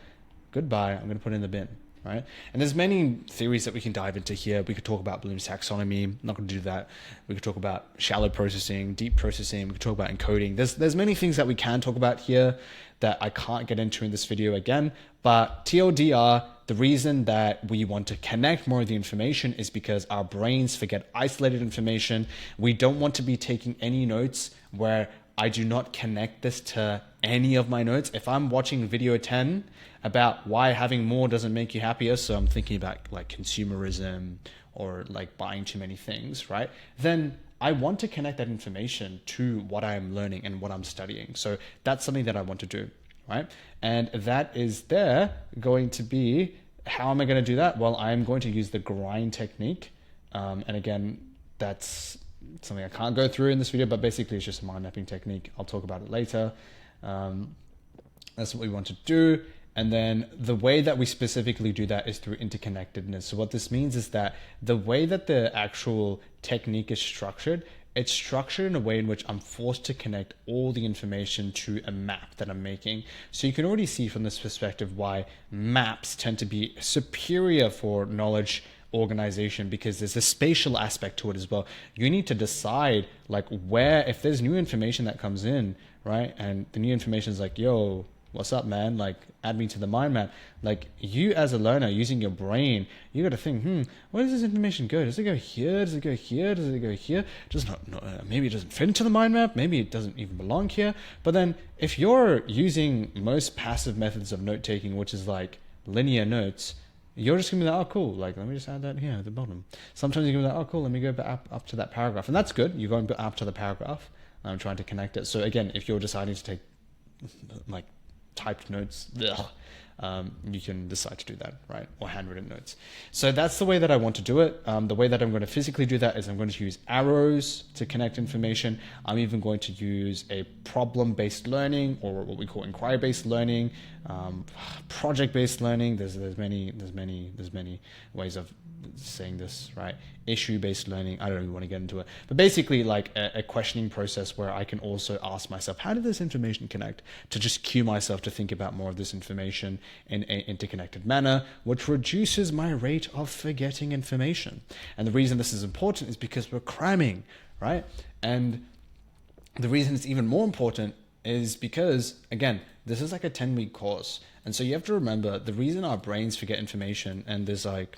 goodbye, I'm going to put it in the bin. Right? And there's many theories that we can dive into here. We could talk about Bloom's taxonomy. I'm not going to do that. We could talk about shallow processing, deep processing. We could talk about encoding. There's many things that we can talk about here that I can't get into in this video again. But TLDR, the reason that we want to connect more of the information is because our brains forget isolated information. We don't want to be taking any notes where I do not connect this to any of my notes. If I'm watching video 10 about why having more doesn't make you happier, so I'm thinking about like consumerism or like buying too many things, right? Then I want to connect that information to what I'm learning and what I'm studying. So that's something that I want to do, right? And that is going to be, how am I going to do that? Well, I'm going to use the grind technique. And again, that's something I can't go through in this video, but basically it's just a mind mapping technique. I'll talk about it later. That's what we want to do. And then the way that we specifically do that is through interconnectedness. So what this means is that the way that the actual technique is structured, it's structured in a way in which I'm forced to connect all the information to a map that I'm making. So you can already see from this perspective why maps tend to be superior for knowledge organization, because there's a spatial aspect to it as well. You need to decide like where, if there's new information that comes in, right? And the new information is like, yo, what's up, man? Like, add me to the mind map. Like, you as a learner using your brain, you got to think, where does this information go? Does it go here? Does it go here? Does it go here? Maybe it doesn't fit into the mind map. Maybe it doesn't even belong here. But then if you're using most passive methods of note taking, which is like linear notes, you're just gonna be like, oh, cool. Like, let me just add that here at the bottom. Sometimes you're gonna be like, oh, cool. Let me go back up to that paragraph. And that's good. You're going up to the paragraph. I'm trying to connect it. So again, if you're deciding to take like typed notes, you can decide to do that, right? Or handwritten notes. So that's the way that I want to do it. The way that I'm going to physically do that is I'm going to use arrows to connect information. I'm even going to use a problem-based learning, or what we call inquiry-based learning, project-based learning. There's many ways of saying this, right? Issue-based learning. I don't even want to get into it, but basically like a questioning process where I can also ask myself, how did this information connect, to just cue myself to think about more of this information in an interconnected manner, which reduces my rate of forgetting information. And the reason this is important is because we're cramming, right? And the reason it's even more important is because, again, this is like a 10-week course. And so you have to remember the reason our brains forget information, and there's like,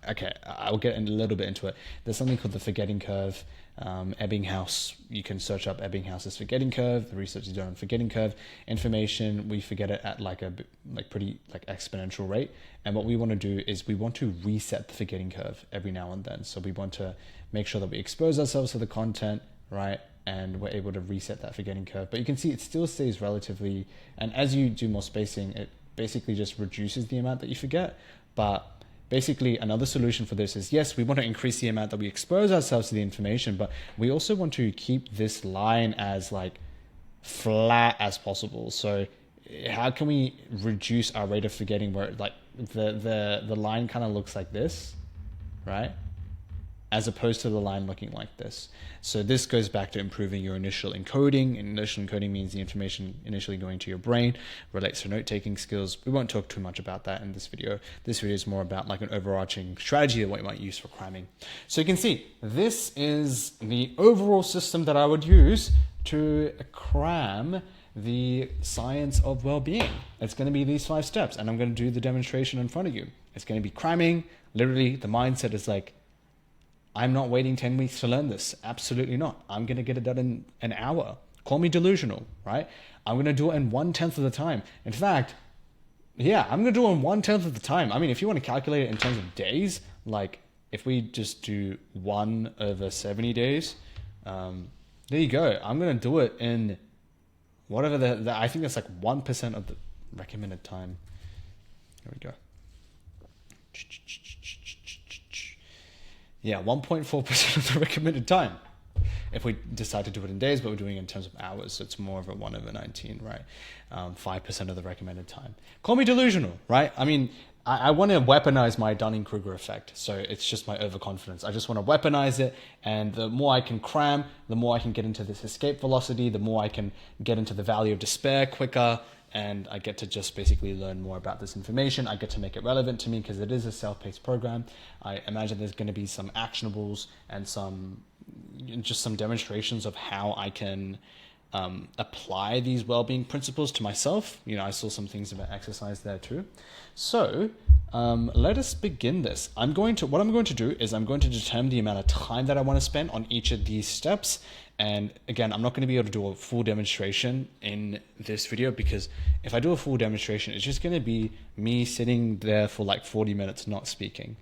okay, I'll get a little bit into it. There's something called the forgetting curve. Ebbinghaus, you can search up Ebbinghaus's forgetting curve. The research is done on forgetting curve. Information, we forget it at like a pretty exponential rate. And what we want to do is we want to reset the forgetting curve every now and then. So we want to make sure that we expose ourselves to the content, right? And we're able to reset that forgetting curve. But you can see it still stays relatively, and as you do more spacing, it basically just reduces the amount that you forget. But basically another solution for this is, yes, we want to increase the amount that we expose ourselves to the information, but we also want to keep this line as like flat as possible. So how can we reduce our rate of forgetting where like the line kind of looks like this, right? as opposed to the line looking like this. So this goes back to improving your initial encoding. Initial encoding means the information initially going to your brain, relates to note-taking skills. We won't talk too much about that in this video. This video is more about like an overarching strategy of what you might use for cramming. So you can see, this is the overall system that I would use to cram the Science of Wellbeing. It's going to be these 5 steps, and I'm going to do the demonstration in front of you. It's going to be cramming. Literally, the mindset is like, I'm not waiting 10 weeks to learn this. Absolutely not. I'm going to get it done in an hour. Call me delusional, right? I'm going to do it in 1/10 of the time. In fact, yeah, I'm going to do it in 1/10 of the time. I mean, if you want to calculate it in terms of days, like if we just do 1 over 70 days, there you go. I'm going to do it in whatever I think that's like 1% of the recommended time. There we go. Yeah, 1.4% of the recommended time. If we decide to do it in days, but we're doing it in terms of hours, so it's more of a 1 over 19, right? 5% of the recommended time. Call me delusional, right? I mean, I want to weaponize my Dunning-Kruger effect. So it's just my overconfidence. I just want to weaponize it. And the more I can cram, the more I can get into this escape velocity, the more I can get into the valley of despair quicker. And I get to just basically learn more about this information. I get to make it relevant to me because it is a self-paced program. I imagine there's going to be some actionables and just some demonstrations of how I can apply these well-being principles to myself. You know, I saw some things about exercise there too. So let us begin this. What I'm going to do is I'm going to determine the amount of time that I want to spend on each of these steps. And again, I'm not going to be able to do a full demonstration in this video because if I do a full demonstration, it's just going to be me sitting there for like 40 minutes not speaking.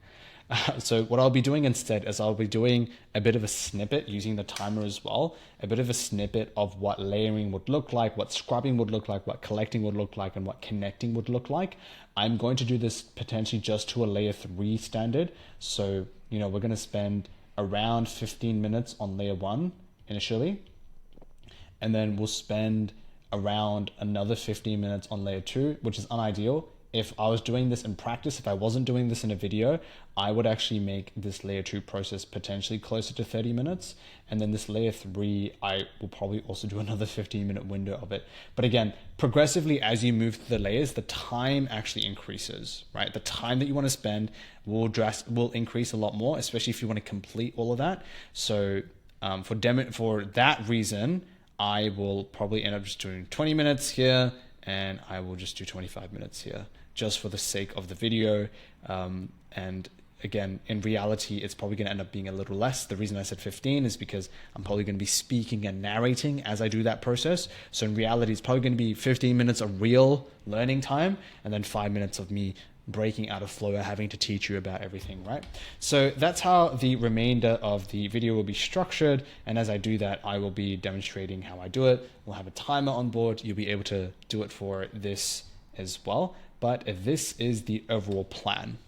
So what I'll be doing instead is I'll be doing a bit of a snippet using the timer as well, a bit of a snippet of what layering would look like, what scrubbing would look like, what collecting would look like, and what connecting would look like. I'm going to do this potentially just to a layer 3 standard. So, you know, we're going to spend around 15 minutes on layer 1 initially, and then we'll spend around another 15 minutes on layer 2, which is unideal. If I was doing this in practice, if I wasn't doing this in a video, I would actually make this layer 2 process potentially closer to 30 minutes. And then this layer 3, I will probably also do another 15-minute window of it. But again, progressively as you move through the layers, the time actually increases, right? The time that you want to spend will increase a lot more, especially if you want to complete all of that. So for that reason, I will probably end up just doing 20 minutes here, and I will just do 25 minutes here, just for the sake of the video. And again, in reality, it's probably going to end up being a little less. The reason I said 15 is because I'm probably going to be speaking and narrating as I do that process. So in reality, it's probably going to be 15 minutes of real learning time, and then 5 minutes of me breaking out of flow and having to teach you about everything, right? So that's how the remainder of the video will be structured. And as I do that, I will be demonstrating how I do it. We'll have a timer on board. You'll be able to do it for this as well. But this is the overall plan.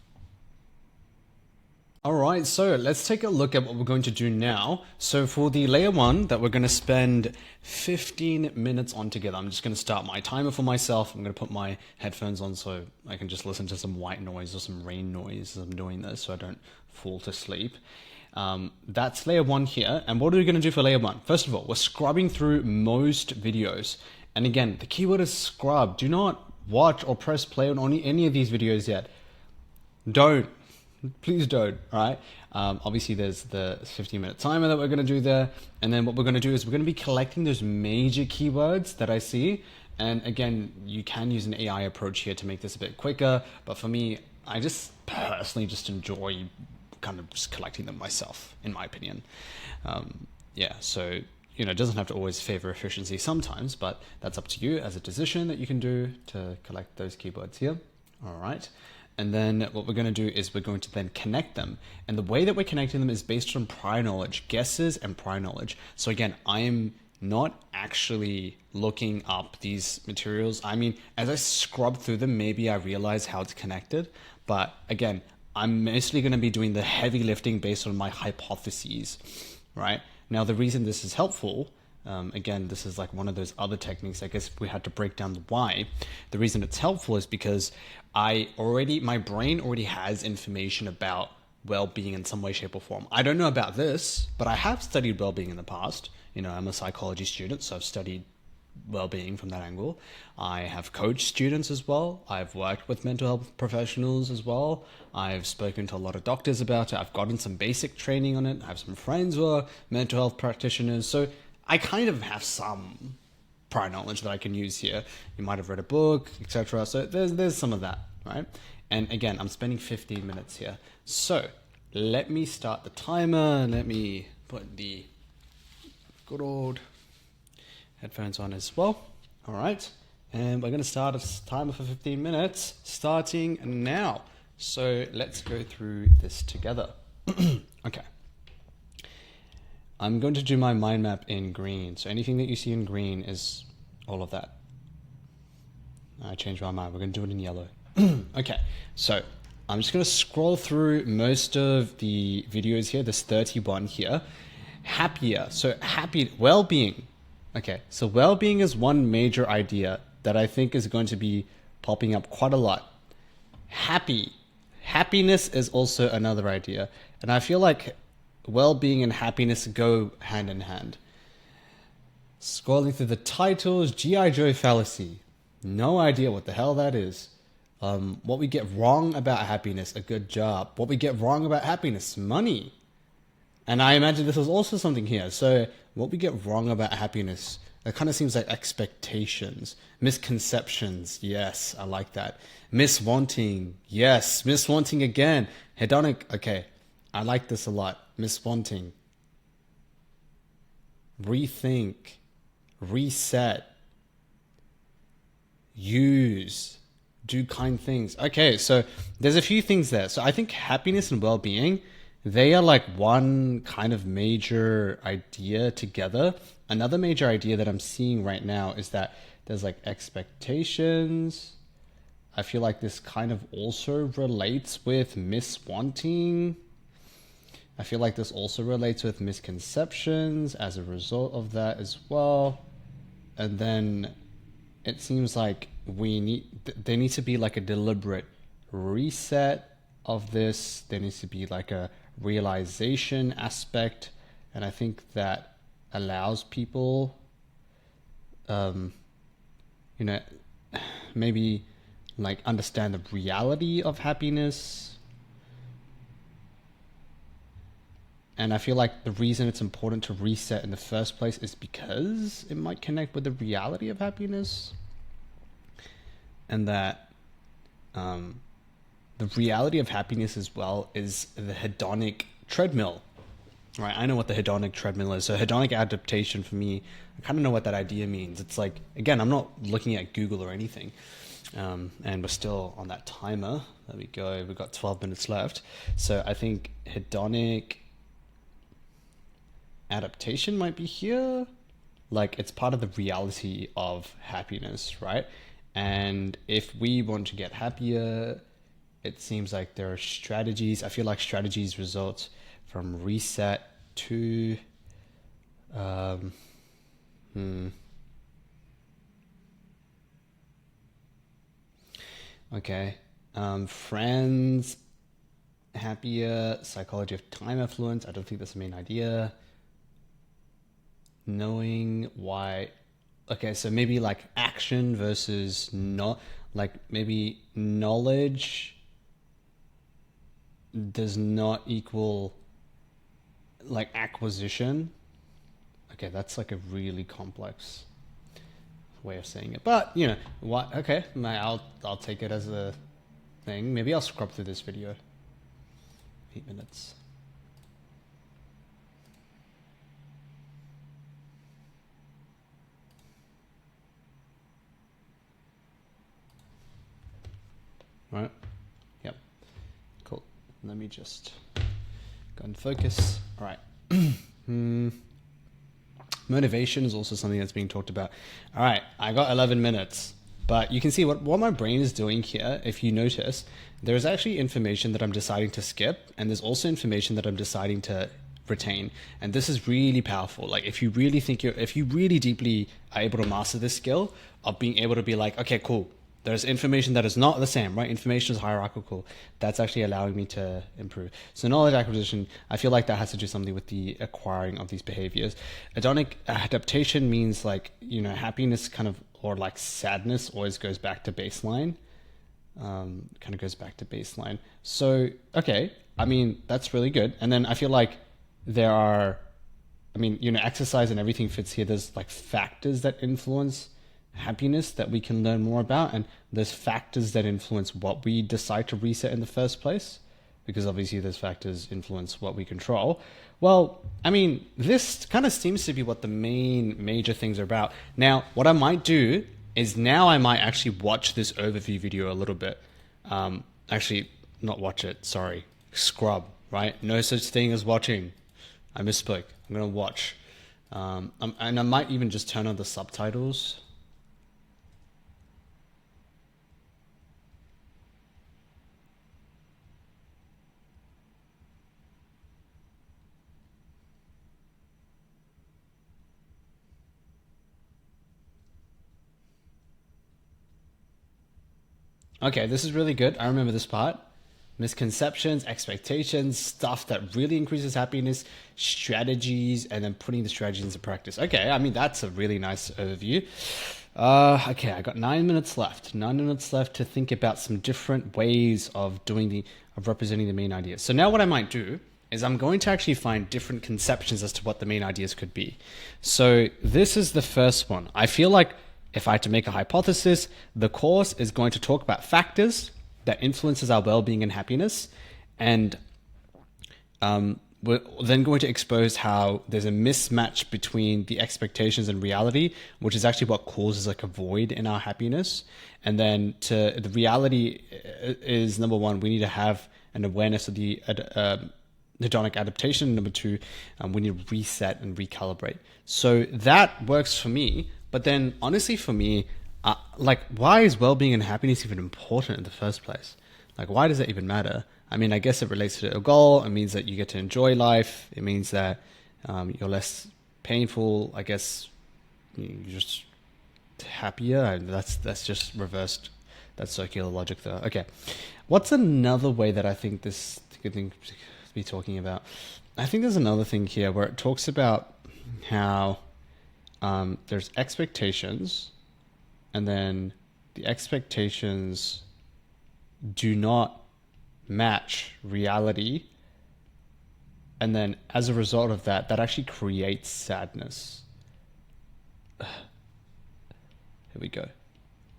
All right, so let's take a look at what we're going to do now. So for the layer 1 that we're going to spend 15 minutes on together, I'm just going to start my timer for myself. I'm going to put my headphones on so I can just listen to some white noise or some rain noise as I'm doing this so I don't fall to sleep. That's layer 1 here. And what are we going to do for layer 1? First of all, we're scrubbing through most videos. And again, the keyword is scrub. Do not watch or press play on any of these videos yet. Don't. Please don't, all right? Obviously, there's the 15-minute timer that we're going to do there. And then what we're going to do is we're going to be collecting those major keywords that I see. And again, you can use an AI approach here to make this a bit quicker. But for me, I just personally just enjoy kind of just collecting them myself, in my opinion. Yeah, so, you know, it doesn't have to always favor efficiency sometimes, but that's up to you as a decision that you can do to collect those keywords here. All right. And then what we're going to do is we're going to then connect them. And the way that we're connecting them is based on prior knowledge, guesses and prior knowledge. So again, I am not actually looking up these materials. I mean, as I scrub through them, maybe I realize how it's connected. But again, I'm mostly going to be doing the heavy lifting based on my hypotheses, right? Now, the reason this is helpful, again, this is like one of those other techniques, I guess if we had to break down the why, the reason it's helpful is because my brain already has information about well-being in some way, shape, or form. I don't know about this, but I have studied well-being in the past. I'm a psychology student, so I've studied well-being from that angle. I have coached students as well. I've worked with mental health professionals as well. I've spoken to a lot of doctors about it. I've gotten some basic training on it. I have some friends who are mental health practitioners. So I kind of have some prior knowledge that I can use here. You might have read a book, etc. So there's some of that, right? And again, I'm spending 15 minutes here. So let me start the timer. Let me put the good old headphones on as well. All right. And we're going to start a timer for 15 minutes starting now. So let's go through this together. Okay. I'm going to do my mind map in green. So anything that you see in green is all of that. I changed my mind. We're going to do it in yellow. Okay. So I'm just going to scroll through most of the videos here. There's 31 here. Happier. So happy, well-being. Okay. So well-being is one major idea that I think is going to be popping up quite a lot. Happiness is also another idea. And I feel like well-being and happiness go hand in hand. Scrolling through the titles, G.I. Joe fallacy. No idea what the hell that is. What we get wrong about happiness, a good job. What we get wrong about happiness, money. And I imagine this was also something here. So what we get wrong about happiness, that kind of seems like expectations, misconceptions. Yes, I like that. Miswanting. Yes, miswanting again. Hedonic. Okay, I like this a lot. Miswanting. Rethink. Reset. Use. Do kind things. Okay, so there's a few things there. So I think happiness and well-being, they are like one kind of major idea together. Another major idea that I'm seeing right now is that there's like expectations. I feel like this kind of also relates with miswanting. I feel like this also relates with misconceptions as a result of that as well. And then it seems like there needs to be like a deliberate reset of this. There needs to be like a realization aspect. And I think that allows people, maybe like understand the reality of happiness. And I feel like the reason it's important to reset in the first place is because it might connect with the reality of happiness. And that the reality of happiness as well is the hedonic treadmill. Right? I know what the hedonic treadmill is. So hedonic adaptation for me, I kind of know what that idea means. It's like, again, I'm not looking at Google or anything. And we're still on that timer. There we go. We've got 12 minutes left. So I think hedonic adaptation might be here. Like it's part of the reality of happiness, right? And if we want to get happier, it seems like there are strategies. I feel like strategies result from reset to okay. Friends, happier, psychology of time affluence. I don't think that's the main idea. Knowing why. Okay, so maybe like action versus not, like maybe knowledge does not equal like acquisition. Okay, that's like a really complex way of saying it, but what? Okay, I'll take it as a thing. Maybe I'll scrub through this video. 8 minutes. Right? Yep. Cool. Let me just go and focus. All right. Motivation is also something that's being talked about. All right. I got 11 minutes, but you can see what my brain is doing here. If you notice, there's actually information that I'm deciding to skip, and there's also information that I'm deciding to retain. And this is really powerful. Like if you really think if you really deeply are able to master this skill of being able to be like, okay, cool. There's information that is not the same, right? Information is hierarchical. That's actually allowing me to improve. So knowledge acquisition, I feel like that has to do something with the acquiring of these behaviors. Hedonic adaptation means like, happiness kind of, or like sadness always goes back to baseline. Kind of goes back to baseline. So, okay, I mean, that's really good. And then I feel like there are, exercise and everything fits here. There's like factors that influence happiness that we can learn more about, and there's factors that influence what we decide to reset in the first place, because obviously those factors influence what we control. Well, this kind of seems to be what the major things are about. Now, what I might do is now I might actually watch this overview video a little bit. Actually, not watch it, sorry. Scrub, right? No such thing as watching. I misspoke. I'm going to watch. And I might even just turn on the subtitles. Okay, this is really good. I remember this part. Misconceptions, expectations, stuff that really increases happiness, strategies, and then putting the strategies into practice. Okay, that's a really nice overview. Okay, I got 9 minutes left. 9 minutes left to think about some different ways of representing the main ideas. So now what I might do is I'm going to actually find different conceptions as to what the main ideas could be. So this is the first one. I feel like if I had to make a hypothesis, the course is going to talk about factors that influences our well-being and happiness, and we're then going to expose how there's a mismatch between the expectations and reality, which is actually what causes like a void in our happiness. And then the reality is, number one, we need to have an awareness of the hedonic adaptation. Number two, we need to reset and recalibrate. So that works for me. But then honestly for me, why is well-being and happiness even important in the first place? Like, why does that even matter? I guess it relates to a goal. It means that you get to enjoy life. It means that you're less painful. I guess you're just happier. That's just reversed. That's circular logic though. Okay. What's another way that I think this could be talking about? I think there's another thing here where it talks about how there's expectations, and then the expectations do not match reality, and then as a result of that actually creates sadness. Here we go.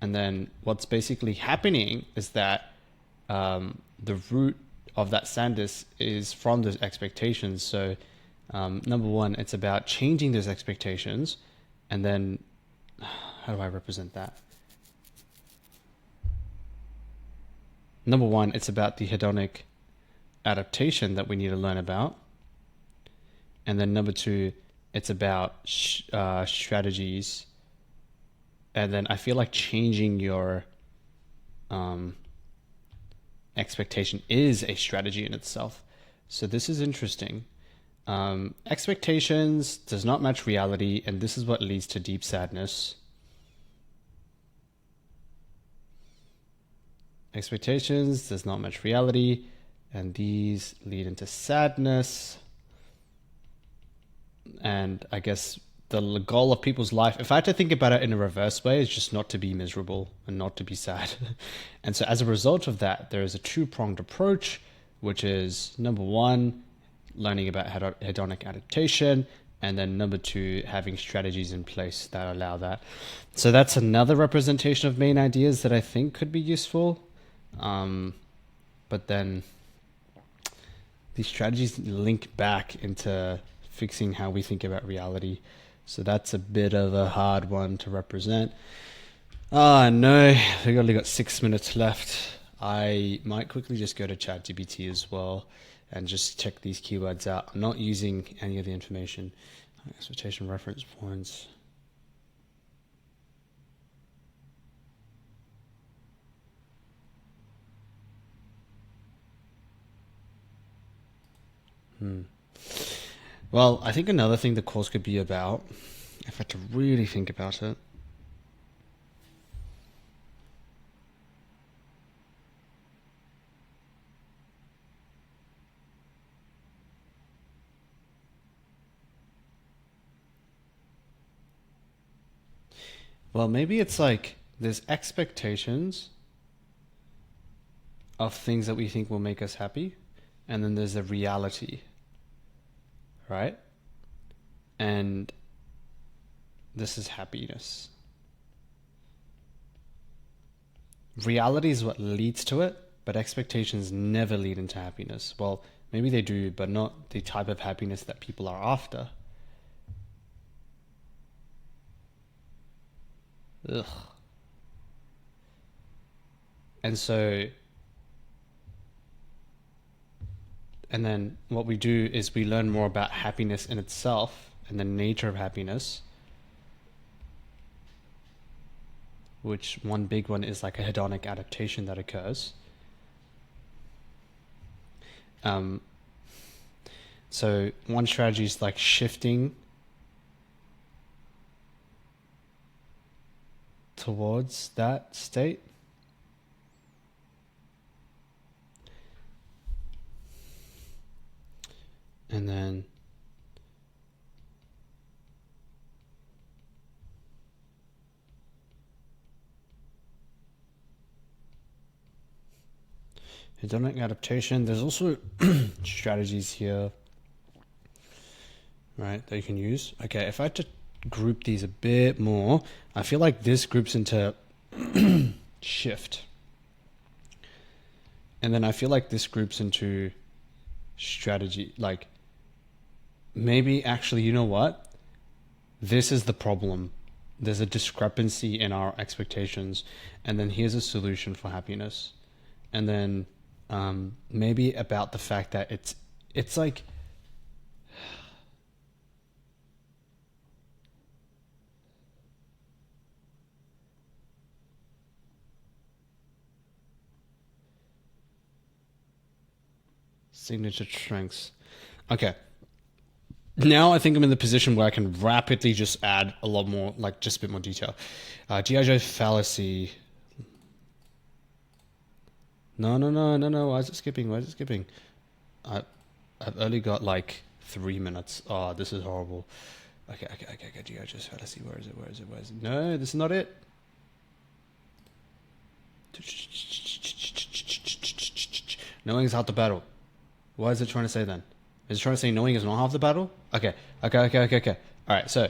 And then what's basically happening is that the root of that sadness is from those expectations. So number one, it's about changing those expectations. And then how do I represent that? Number one, it's about the hedonic adaptation that we need to learn about. And then number two, it's about strategies. And then I feel like changing your expectation is a strategy in itself. So this is interesting. Expectations does not match reality, and this is what leads to deep sadness. Expectations does not match reality, and these lead into sadness. And I guess the goal of people's life, if I had to think about it in a reverse way, is just not to be miserable and not to be sad. And so as a result of that, there is a two-pronged approach, which is number one, learning about hedonic adaptation, and then number two, having strategies in place that allow that. So that's another representation of main ideas that I think could be useful. But then these strategies link back into fixing how we think about reality. So that's a bit of a hard one to represent. No, we've only got 6 minutes left. I might quickly just go to ChatGPT as well and just check these keywords out. I'm not using any of the information. Expectation reference points. Well, I think another thing the course could be about, if I had to really think about it, Well, maybe it's like there's expectations of things that we think will make us happy, and then there's the reality, right? And this is happiness. Reality is what leads to it, but expectations never lead into happiness. Well, maybe they do, but not the type of happiness that people are after. Ugh. And so, and then what we do is we learn more about happiness in itself and the nature of happiness, which one big one is like a hedonic adaptation that occurs. Um, so one strategy is like shifting towards that state. And then hedonic adaptation. There's also strategies here, right, that you can use. Okay, if I had to group these a bit more, I feel like this groups into shift. And then I feel like this groups into strategy. Like, maybe actually, you know what? This is the problem. There's a discrepancy in our expectations. And then here's a solution for happiness. And then maybe about the fact that it's like signature strengths. Okay. Now I think I'm in the position where I can rapidly just add a lot more, like just a bit more detail. G.I. Joe fallacy. No. Why is it skipping? Why is it skipping? I, I've only got like 3 minutes. Oh, this is horrible. Okay. G.I. Joe fallacy. Where is it? Where is it? Where is it? No, this is not it. Knowing is half the battle. What is it trying to say then? Is it trying to say knowing is not half the battle? Okay. All right. So,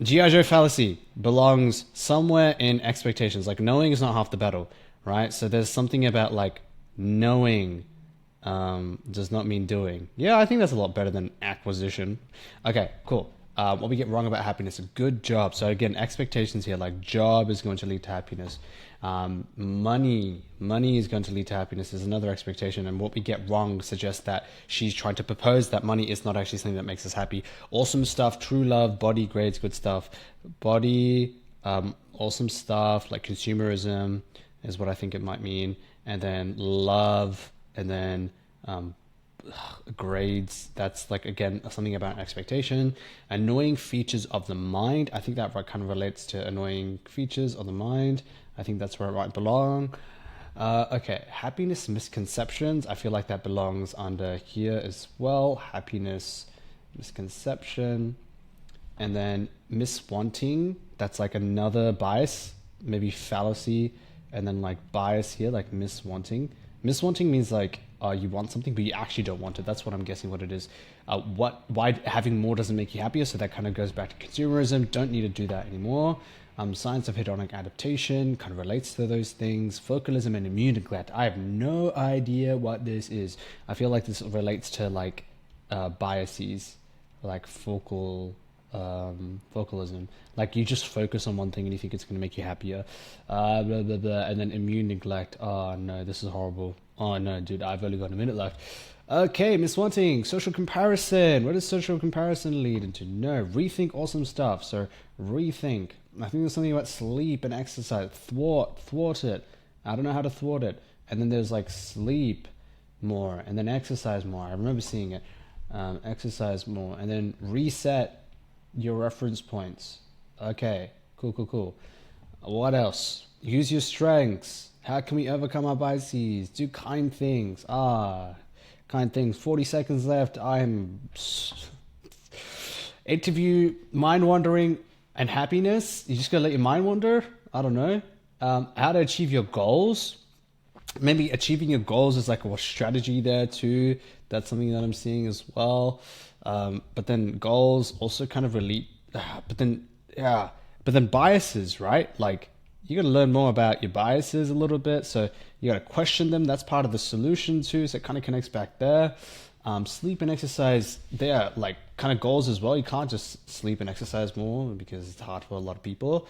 G.I. Joe fallacy belongs somewhere in expectations. Like knowing is not half the battle, right? So there's something about like knowing does not mean doing. Yeah, I think that's a lot better than acquisition. Okay, cool. What we get wrong about happiness, a good job. So again, expectations here, like job is going to lead to happiness. Money is going to lead to happiness is another expectation. And what we get wrong suggests that she's trying to propose that money is not actually something that makes us happy. Awesome stuff, true love, body, grades, good stuff. Body, awesome stuff, like consumerism is what I think it might mean. And then love, and then grades, that's like again something about expectation. Annoying features of the mind, I think that kind of relates to annoying features of the mind. I think that's where it might belong. Okay, happiness misconceptions, I feel like that belongs under here as well. Happiness misconception. And then miswanting, that's like another bias, maybe fallacy, and then like bias here, like miswanting. Miswanting means like you want something, but you actually don't want it. That's what I'm guessing what it is. Why having more doesn't make you happier? So that kind of goes back to consumerism. Don't need to do that anymore. Science of hedonic adaptation kind of relates to those things. Focalism and immune neglect. I have no idea what this is. I feel like this relates to like biases, like focalism. Like you just focus on one thing and you think it's going to make you happier. Blah, blah, blah. And then immune neglect. Oh no, this is horrible. Oh no, dude, I've only got a minute left. Okay, miswanting, social comparison. Where does social comparison lead into? No, rethink awesome stuff. So rethink. I think there's something about sleep and exercise. Thwart it. I don't know how to thwart it. And then there's like sleep more, and then exercise more. I remember seeing it. Exercise more, and then reset your reference points. Okay, cool. What else? Use your strengths. How can we overcome our biases? Do kind things. Kind things. 40 seconds left. I'm interview mind wandering And happiness, you just gotta let your mind wander. I don't know. How to achieve your goals. Maybe achieving your goals is like a strategy there too. That's something that I'm seeing as well. But then goals also kind of relate. But then, yeah. But then biases, right? Like you got to learn more about your biases a little bit. So you got to question them. That's part of the solution too. So it kind of connects back there. Sleep and exercise, they are like kind of goals as well. You can't just sleep and exercise more because it's hard for a lot of people.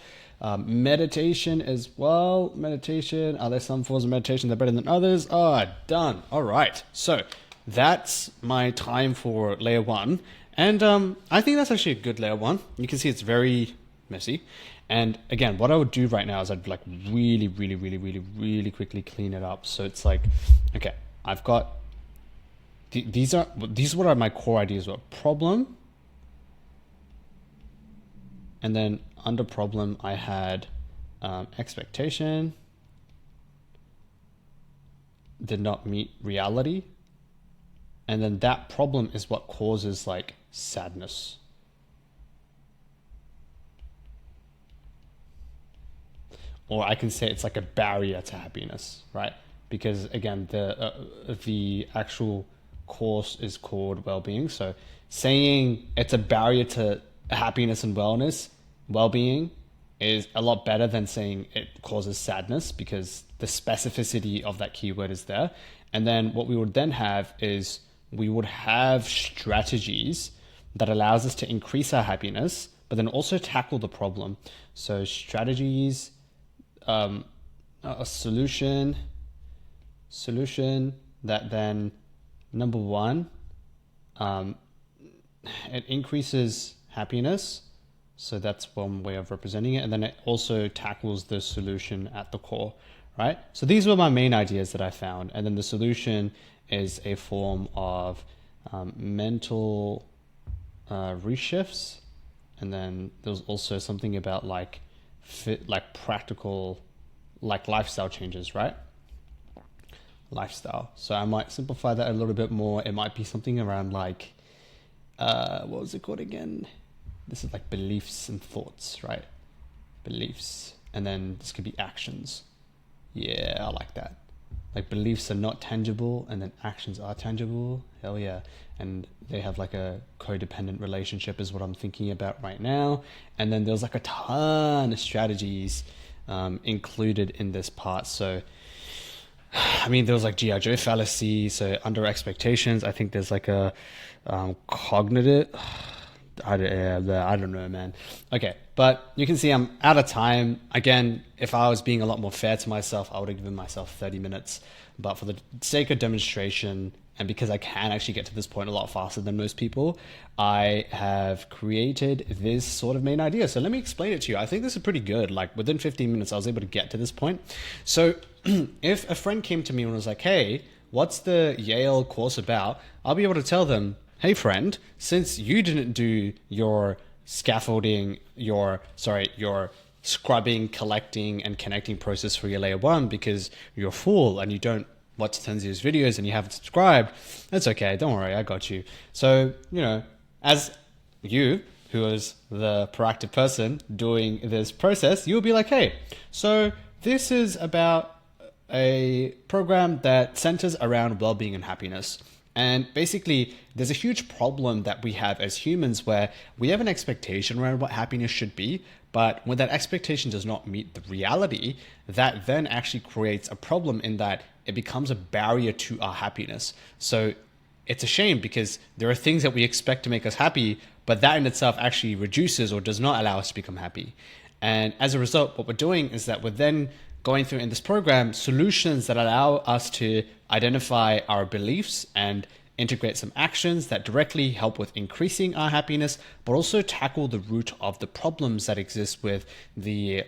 Meditation as well. Meditation, are there some forms of meditation that are better than others? Done. All right. So that's my time for layer one. And I think that's actually a good layer one. You can see it's very messy. And again, what I would do right now is I'd like really, really, really, really, really quickly clean it up. So it's like, okay, I've got these are what are my core ideas. What problem, and then under problem I had expectation did not meet reality, and then that problem is what causes like sadness. Or I can say it's like a barrier to happiness, right? Because again, the actual course is called well-being. So saying it's a barrier to happiness and well-being is a lot better than saying it causes sadness, because the specificity of that keyword is there. And then what we would then have is we would have strategies that allows us to increase our happiness, but then also tackle the problem. So strategies, a solution that then number one, it increases happiness. So that's one way of representing it. And then it also tackles the solution at the core, right? So these were my main ideas that I found. And then the solution is a form of mental reshifts. And then there's also something about like practical, like lifestyle changes, right? Lifestyle. So I might simplify that a little bit more. It might be something around like, what was it called again? This is like beliefs and thoughts, right? Beliefs. And then this could be actions. Yeah, I like that. Like beliefs are not tangible and then actions are tangible. Hell yeah. And they have like a codependent relationship is what I'm thinking about right now. And then there's like a ton of strategies included in this part. So, I mean, there was like G.I. Joe fallacy. So under expectations, I think there's like a cognitive... I don't know, man. Okay, but you can see I'm out of time. Again, if I was being a lot more fair to myself, I would have given myself 30 minutes. But for the sake of demonstration, and because I can actually get to this point a lot faster than most people, I have created this sort of main idea. So let me explain it to you. I think this is pretty good. Like within 15 minutes, I was able to get to this point. So if a friend came to me and was like, hey, what's the Yale course about? I'll be able to tell them, hey friend, since you didn't do your scaffolding, your scrubbing, collecting, and connecting process for your layer one because you're a fool and you don't watch tons of these videos and you haven't subscribed, that's okay, don't worry, I got you. So, you know, as you, who is the proactive person doing this process, you'll be like, hey, so this is about a program that centers around well-being and happiness. And basically, there's a huge problem that we have as humans where we have an expectation around what happiness should be, but when that expectation does not meet the reality, that then actually creates a problem in that it becomes a barrier to our happiness. So it's a shame because there are things that we expect to make us happy, but that in itself actually reduces or does not allow us to become happy. And as a result, what we're doing is that we're then going through in this program solutions that allow us to identify our beliefs and integrate some actions that directly help with increasing our happiness, but also tackle the root of the problems that exist with the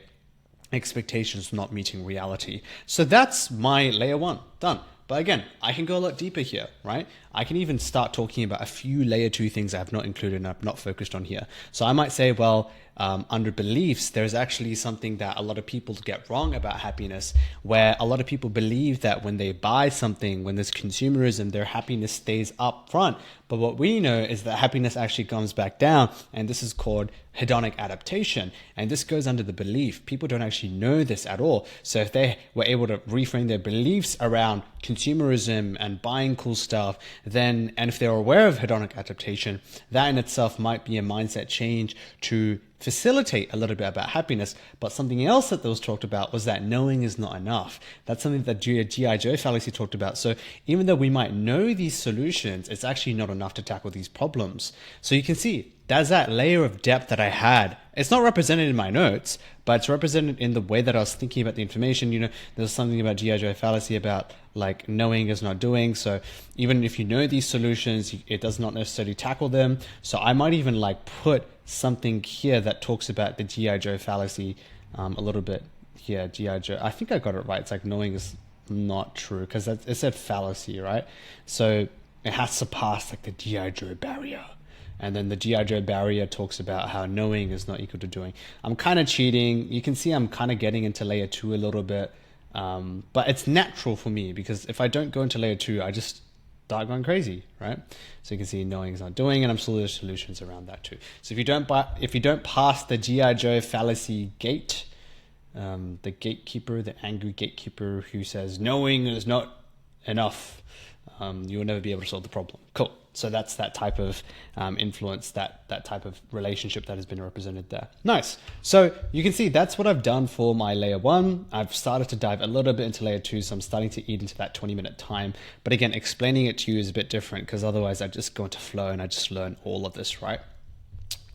expectations not meeting reality. So that's my layer one, done. But again, I can go a lot deeper here, right? I can even start talking about a few layer two things I have not included and I've not focused on here. So I might say, well, under beliefs, there's actually something that a lot of people get wrong about happiness, where a lot of people believe that when they buy something, when there's consumerism, their happiness stays up front. But what we know is that happiness actually comes back down, and this is called hedonic adaptation. And this goes under the belief. People don't actually know this at all. So if they were able to reframe their beliefs around consumerism and buying cool stuff, then, and if they're aware of hedonic adaptation, that in itself might be a mindset change to facilitate a little bit about happiness. But something else that was talked about was that knowing is not enough. That's something that G.I. Joe fallacy talked about. So even though we might know these solutions, it's actually not enough to tackle these problems. So you can see there's that layer of depth that I had. It's not represented in my notes, but it's represented in the way that I was thinking about the information. You know, there's something about G.I. Joe fallacy about like knowing is not doing. So even if you know these solutions, it does not necessarily tackle them. So I might even like put something here that talks about the G.I. Joe fallacy a little bit here. G.I. Joe, I think I got it right. It's like knowing is not true because it said fallacy, right? So it has to pass like the G.I. Joe barrier. And then the G.I. Joe barrier talks about how knowing is not equal to doing. I'm kind of cheating. You can see I'm kind of getting into layer 2 a little bit. But it's natural for me because if I don't go into layer 2, I just start going crazy, right? So you can see knowing is not doing, and I'm still there's solutions around that too. So if you don't pass the G.I. Joe fallacy gate, the gatekeeper, the angry gatekeeper who says knowing is not enough, you will never be able to solve the problem. Cool. So that's that type of influence, that type of relationship that has been represented there. Nice. So you can see that's what I've done for my layer 1. I've started to dive a little bit into layer 2, so I'm starting to eat into that 20-minute time. But again, explaining it to you is a bit different because otherwise I just go into flow and I just learn all of this, right?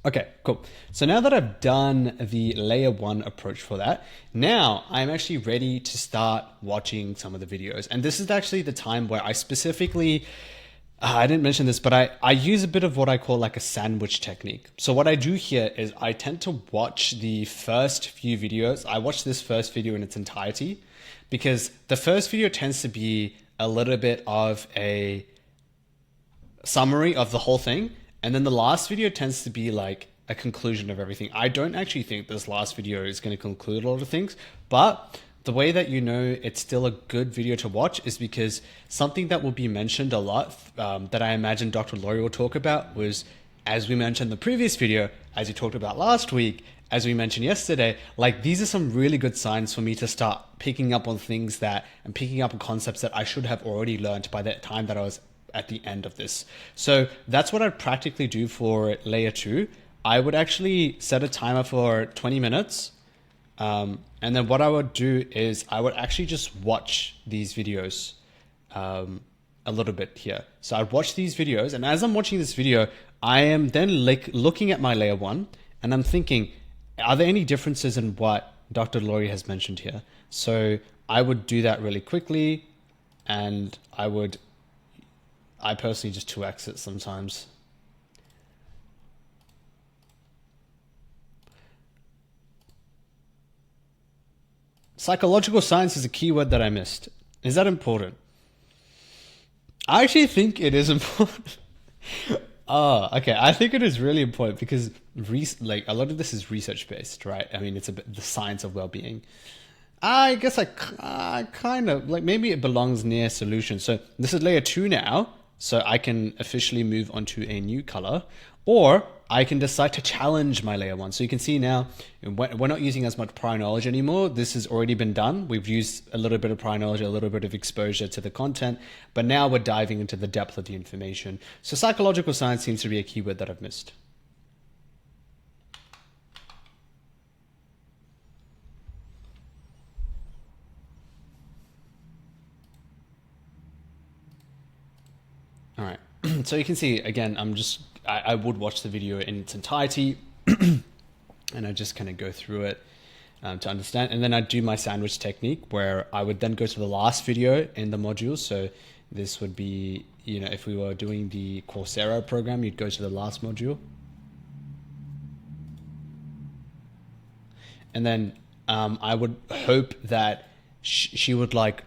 Okay, cool. So now that I've done the layer 1 approach for that, now I'm actually ready to start watching some of the videos. And this is actually the time where I specifically, I didn't mention this, but I use a bit of what I call like a sandwich technique. So what I do here is I tend to watch the first few videos. I watch this first video in its entirety because the first video tends to be a little bit of a summary of the whole thing. And then the last video tends to be like a conclusion of everything. I don't actually think this last video is going to conclude a lot of things, but the way that you know it's still a good video to watch is because something that will be mentioned a lot that I imagine Dr. Laurie will talk about was, as we mentioned in the previous video, as you talked about last week, as we mentioned yesterday, like these are some really good signs for me to start picking up on things that and picking up on concepts that I should have already learned by the time that I was at the end of this. So that's what I'd practically do for layer 2. I would actually set a timer for 20 minutes. And then what I would do is I would actually just watch these videos a little bit here. So I'd watch these videos, and as I'm watching this video, I am then looking at my layer 1 and I'm thinking, are there any differences in what Dr. Laurie has mentioned here? So I would do that really quickly, and I personally just 2x it sometimes. Psychological science is a keyword that I missed. Is that important? I actually think it is important. Oh, okay. I think it is really important because like a lot of this is research based, right? I mean, it's a bit the science of well-being. I guess I kind of like maybe it belongs near solution. So this is layer 2 now. So I can officially move on to a new color, or I can decide to challenge my layer 1. So you can see now we're not using as much prior knowledge anymore. This has already been done. We've used a little bit of prior knowledge, a little bit of exposure to the content, but now we're diving into the depth of the information. So psychological science seems to be a keyword that I've missed. All right. So you can see, again, I would watch the video in its entirety and I just kind of go through it to understand. And then I do my sandwich technique where I would then go to the last video in the module. So this would be, you know, if we were doing the Coursera program, you'd go to the last module. And then I would hope that she would like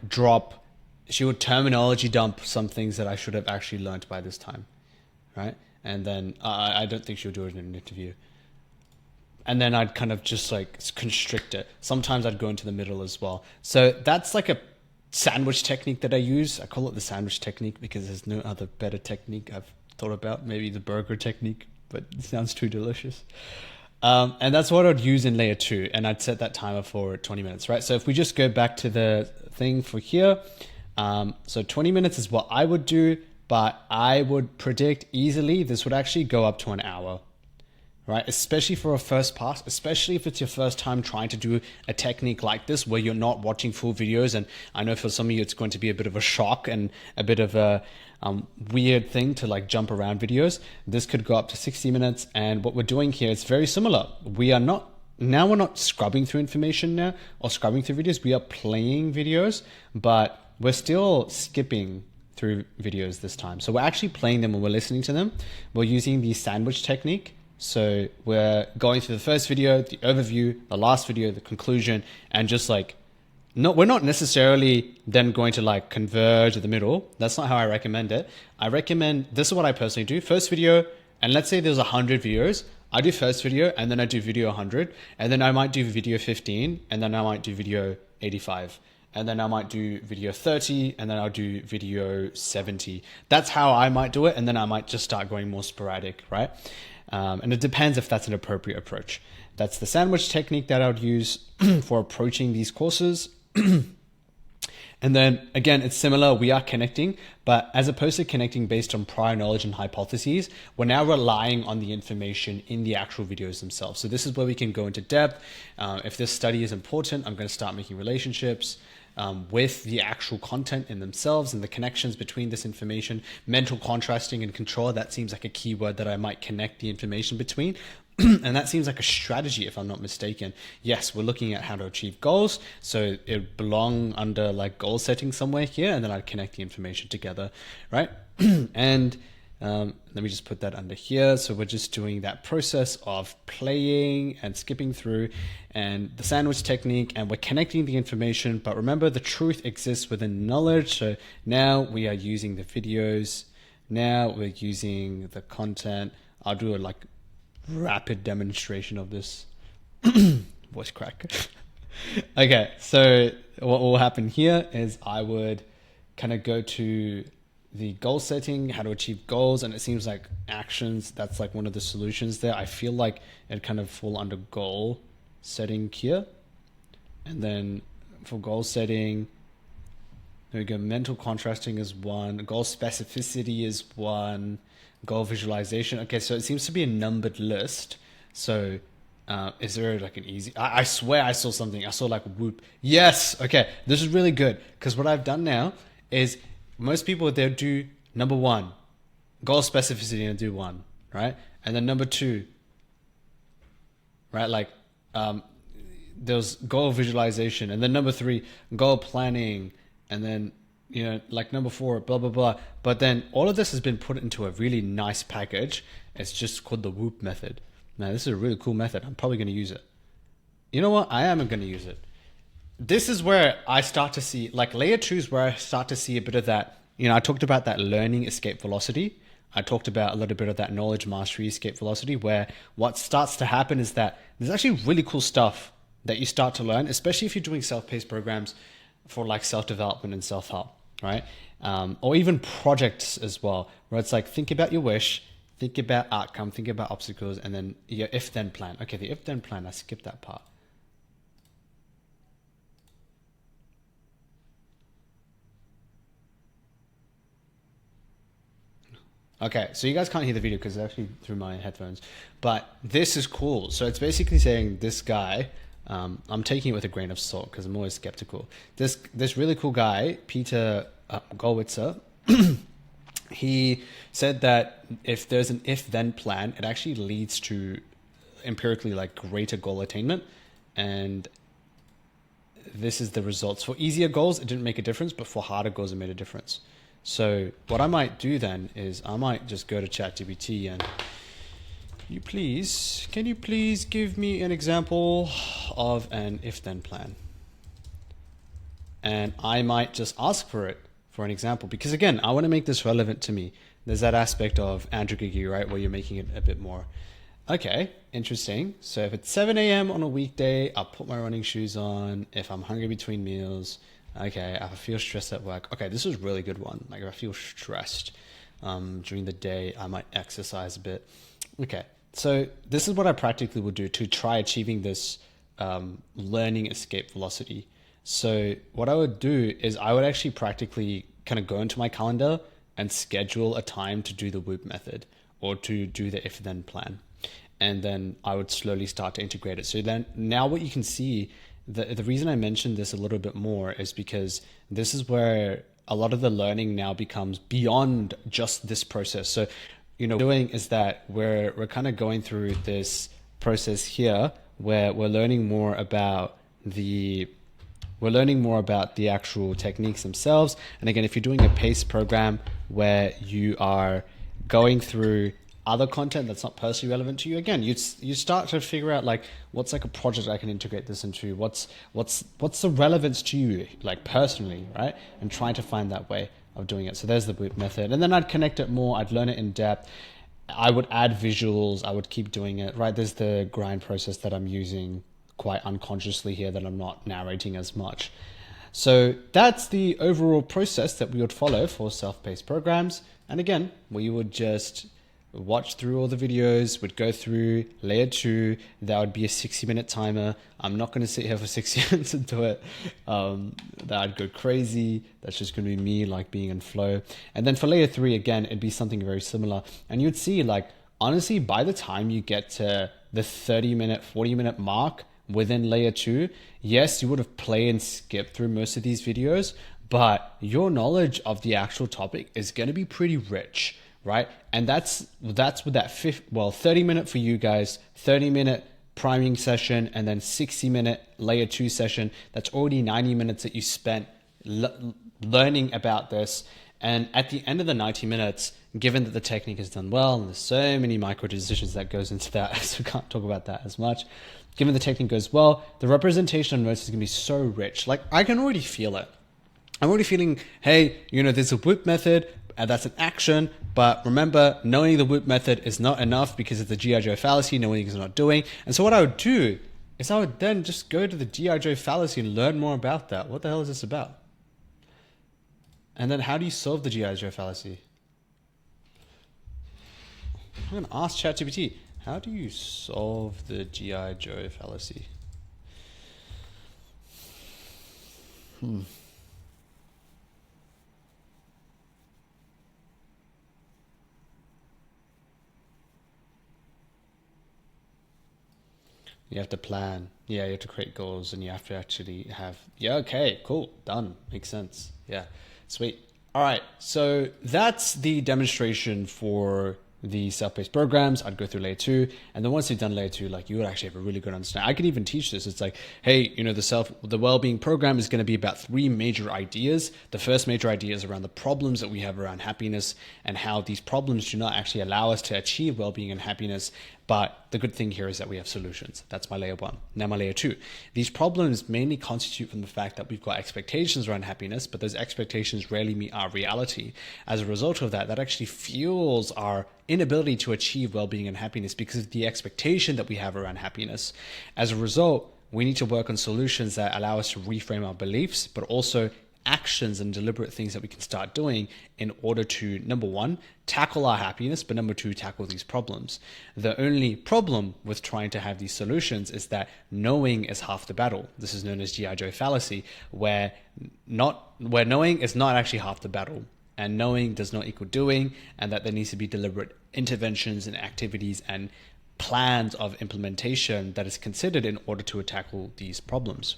she would terminology dump some things that I should have actually learned by this time, right? And then I don't think she'll do it in an interview. and then I'd kind of just like constrict it. Sometimes I'd go into the middle as well. So that's like a sandwich technique that I use. I call it the sandwich technique because there's no other better technique I've thought about. Maybe the burger technique, but it sounds too delicious. And that's what I'd use in layer 2, and I'd set that timer for 20 minutes, right? So if we just go back to the thing for here, so 20 minutes is what I would do, but I would predict easily this would actually go up to an hour, right? Especially for a first pass, especially if it's your first time trying to do a technique like this where you're not watching full videos. And I know for some of you, it's going to be a bit of a shock and a bit of a weird thing to like jump around videos. This could go up to 60 minutes. And what we're doing here is very similar. We're not scrubbing through information now or scrubbing through videos. We are playing videos, but we're still skipping through videos this time. So we're actually playing them when we're listening to them. We're using the sandwich technique. So we're going through the first video, the overview, the last video, the conclusion, and just like, no, we're not necessarily then going to like converge at the middle. That's not how I recommend it. I recommend, this is what I personally do. First video, and let's say there's 100 videos. I do first video, and then I do video 100, and then I might do video 15, and then I might do video 85. And then I might do video 30, and then I'll do video 70. That's how I might do it. And then I might just start going more sporadic, right? And it depends if that's an appropriate approach. That's the sandwich technique that I would use for approaching these courses. And then again, it's similar. We are connecting, but as opposed to connecting based on prior knowledge and hypotheses, we're now relying on the information in the actual videos themselves. So this is where we can go into depth. If this study is important, I'm going to start making relationships with the actual content in themselves and the connections between this information. Mental contrasting and control, that seems like a key word that I might connect the information between. And that seems like a strategy, if I'm not mistaken. Yes, we're looking at how to achieve goals. So it would belong under like goal setting somewhere here, and then I'd connect the information together, right? And let me just put that under here. So we're just doing that process of playing and skipping through and the sandwich technique, and we're connecting the information. But remember, the truth exists within knowledge. So now we are using the videos. Now we're using the content. I'll do a like rapid demonstration of this. Voice crack. Okay, so what will happen here is I would kind of go to the goal setting, how to achieve goals, and it seems like actions, that's like one of the solutions there. I feel like it kind of fall under goal setting here. And then for goal setting, there we go, mental contrasting is one, goal specificity is one, goal visualization. Okay, so it seems to be a numbered list. So is there like an easy, I swear I saw something. I saw like whoop. Yes. Okay. This is really good because what I've done now is most people, they'll do number 1, goal specificity, and do 1, right? And then number 2, right? Like there's goal visualization, and then number 3, goal planning, and then, you know, like number 4, blah, blah, blah. But then all of this has been put into a really nice package. It's just called the Whoop method. Now, this is a really cool method. I'm probably going to use it. You know what? I am going to use it. This is where I start to see, like layer 2 is where I start to see a bit of that, you know, I talked about that learning escape velocity. I talked about a little bit of that knowledge mastery escape velocity, where what starts to happen is that there's actually really cool stuff that you start to learn, especially if you're doing self-paced programs for like self-development and self-help, right? Or even projects as well, where it's like, think about your wish, think about outcome, think about obstacles, and then your if-then plan. Okay, the if-then plan, I skipped that part. Okay, so you guys can't hear the video because it's actually through my headphones, but this is cool. So it's basically saying this guy, I'm taking it with a grain of salt because I'm always skeptical. This really cool guy, Peter Gollwitzer, he said that if there's an if-then plan, it actually leads to empirically like greater goal attainment. And this is the results. For easier goals, it didn't make a difference, but for harder goals, it made a difference. So what I might do then is I might just go to ChatGPT and can you please give me an example of an if-then plan? And I might just ask for it for an example, because again, I want to make this relevant to me. There's that aspect of andragogy, right, where you're making it a bit more Okay, interesting. So if it's 7 a.m. on a weekday, I'll put my running shoes on. If I'm hungry between meals, okay, if I feel stressed at work, okay, this is a really good one. Like if I feel stressed during the day, I might exercise a bit. Okay, so this is what I practically would do to try achieving this learning escape velocity. So what I would do is I would actually practically kind of go into my calendar and schedule a time to do the Whoop method or to do the if then plan. And then I would slowly start to integrate it. So then now what you can see, the reason I mentioned this a little bit more is because this is where a lot of the learning now becomes beyond just this process. So, doing is that we're kind of going through this process here where we're learning more about the actual techniques themselves. And again, if you're doing a PACE program where you are going through other content that's not personally relevant to you, again, you start to figure out like what's like a project I can integrate this into, what's the relevance to you like personally, right? And trying to find that way of doing it. So there's the Whoop method, and then I'd connect it more. I'd learn it in depth. I would add visuals. I would keep doing it, right? There's the grind process that I'm using quite unconsciously here that I'm not narrating as much. So that's the overall process that we would follow for self-paced programs. And again, we would just watch through all the videos, would go through layer 2. That would be a 60-minute timer. I'm not going to sit here for 60 minutes and do it. That'd go crazy. That's just going to be me like being in flow. And then for layer 3, again, it'd be something very similar. And you'd see like, honestly, by the time you get to the 30-minute, 40-minute mark within layer 2, yes, you would have played and skipped through most of these videos, but your knowledge of the actual topic is going to be pretty rich, right? And that's with that 30-minute for you guys, 30-minute priming session, and then 60-minute layer 2 session. That's already 90 minutes that you spent learning about this. And at the end of the 90 minutes, given that the technique is done well, and there's so many micro decisions that goes into that, so we can't talk about that as much. Given the technique goes well, the representation of notes is going to be so rich. Like I can already feel it. I'm already feeling, hey, there's a Whoop method, and that's an action. But remember, knowing the Whoop method is not enough because it's the G.I. Joe fallacy, knowing is not doing. And so what I would do is I would then just go to the G.I. Joe fallacy and learn more about that. What the hell is this about? And then how do you solve the G.I. Joe fallacy? I'm going to ask ChatGPT, how do you solve the G.I. Joe fallacy? You have to plan. Yeah, you have to create goals, and you have to actually have, okay, cool, done. Makes sense. Yeah, sweet. All right, so that's the demonstration for the self-paced programs. I'd go through layer 2, and then once you've done layer 2, like you would actually have a really good understanding. I could even teach this. It's like, hey, the well-being program is going to be about 3 major ideas. The first major idea is around the problems that we have around happiness and how these problems do not actually allow us to achieve well-being and happiness. But the good thing here is that we have solutions. That's my layer 1. Now my layer 2. These problems mainly constitute from the fact that we've got expectations around happiness, but those expectations rarely meet our reality. As a result of that, that actually fuels our inability to achieve well-being and happiness because of the expectation that we have around happiness. As a result, we need to work on solutions that allow us to reframe our beliefs, but also actions and deliberate things that we can start doing in order to, number 1, tackle our happiness, but number 2, tackle these problems. The only problem with trying to have these solutions is that knowing is half the battle. This is known as G.I. Joe fallacy, where knowing is not actually half the battle, and knowing does not equal doing, and that there needs to be deliberate interventions and activities and plans of implementation that is considered in order to tackle these problems.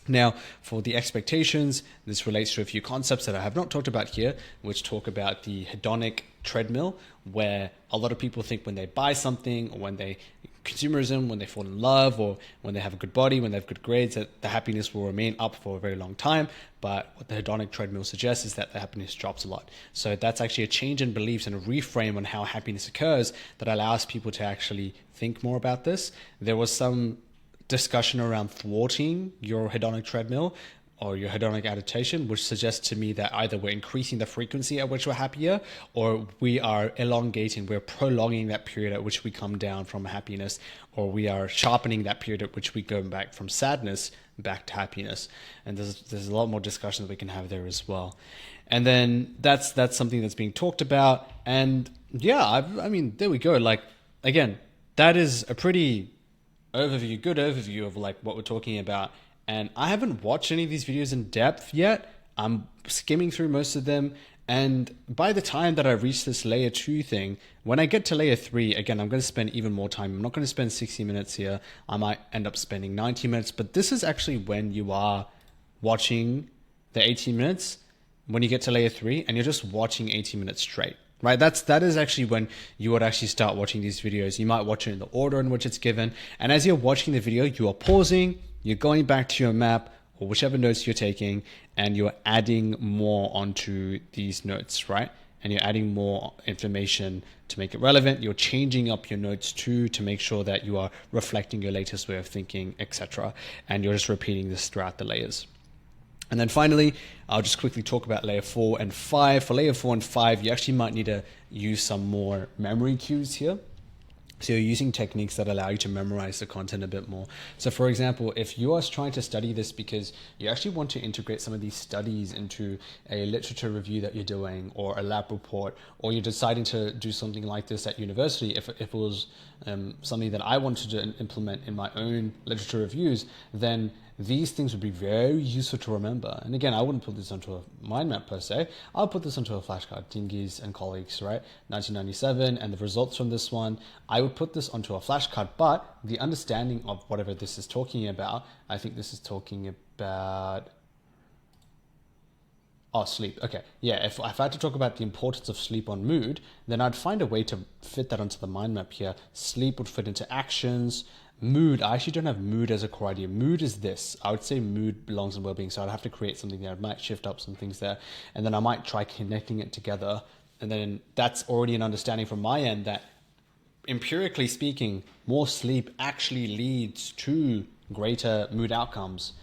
Now, for the expectations, this relates to a few concepts that I have not talked about here, which talk about the hedonic treadmill, where a lot of people think when they buy something or when they consumerism, when they fall in love, or when they have a good body, when they have good grades, that the happiness will remain up for a very long time. But what the hedonic treadmill suggests is that the happiness drops a lot. So that's actually a change in beliefs and a reframe on how happiness occurs that allows people to actually think more about this. There was some discussion around thwarting your hedonic treadmill. or your hedonic adaptation, which suggests to me that either we're increasing the frequency at which we're happier, or we are we're prolonging that period at which we come down from happiness, or we are sharpening that period at which we go back from sadness back to happiness. And there's a lot more discussion that we can have there as well. And then that's something that's being talked about. And yeah, I mean, there we go. Like, again, that is a pretty good overview of like what we're talking about. And I haven't watched any of these videos in depth yet. I'm skimming through most of them. And by the time that I reach this layer 2 thing, when I get to layer 3, again, I'm going to spend even more time. I'm not going to spend 60 minutes here. I might end up spending 90 minutes. But this is actually when you are watching the 18 minutes, when you get to layer 3, and you're just watching 18 minutes straight. Right, that is actually when you would actually start watching these videos. You might watch it in the order in which it's given. And as you're watching the video, you are pausing, you're going back to your map or whichever notes you're taking, and you're adding more onto these notes, right? And you're adding more information to make it relevant. You're changing up your notes too to make sure that you are reflecting your latest way of thinking, etc. And you're just repeating this throughout the layers. And then finally, I'll just quickly talk about layer 4 and 5. For layer 4 and 5, you actually might need to use some more memory cues here. So you're using techniques that allow you to memorize the content a bit more. So for example, if you are trying to study this because you actually want to integrate some of these studies into a literature review that you're doing, or a lab report, or you're deciding to do something like this at university, if it was something that I wanted to implement in my own literature reviews, then these things would be very useful to remember. And again, I wouldn't put this onto a mind map per se. I'll put this onto a flashcard, Dingies and colleagues, right? 1997, and the results from this one. I would put this onto a flashcard, but the understanding of whatever this is talking about, I think this is talking about... Oh, sleep. Okay. Yeah, if I had to talk about the importance of sleep on mood, then I'd find a way to fit that onto the mind map here. Sleep would fit into actions. Mood, I actually don't have mood as a core idea. Mood is this. I would say mood belongs in well-being, so I'd have to create something there. I might shift up some things there, and then I might try connecting it together. And then that's already an understanding from my end that, empirically speaking, more sleep actually leads to greater mood outcomes.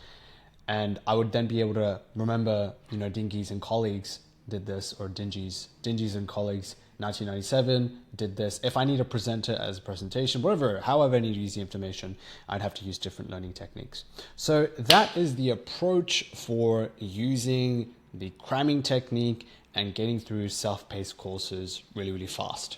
And I would then be able to remember, Dingies and colleagues did this, or Dingies and colleagues 1997 did this. If I need to present it as a presentation, however I need to use the information, I'd have to use different learning techniques. So that is the approach for using the cramming technique and getting through self-paced courses really, really fast.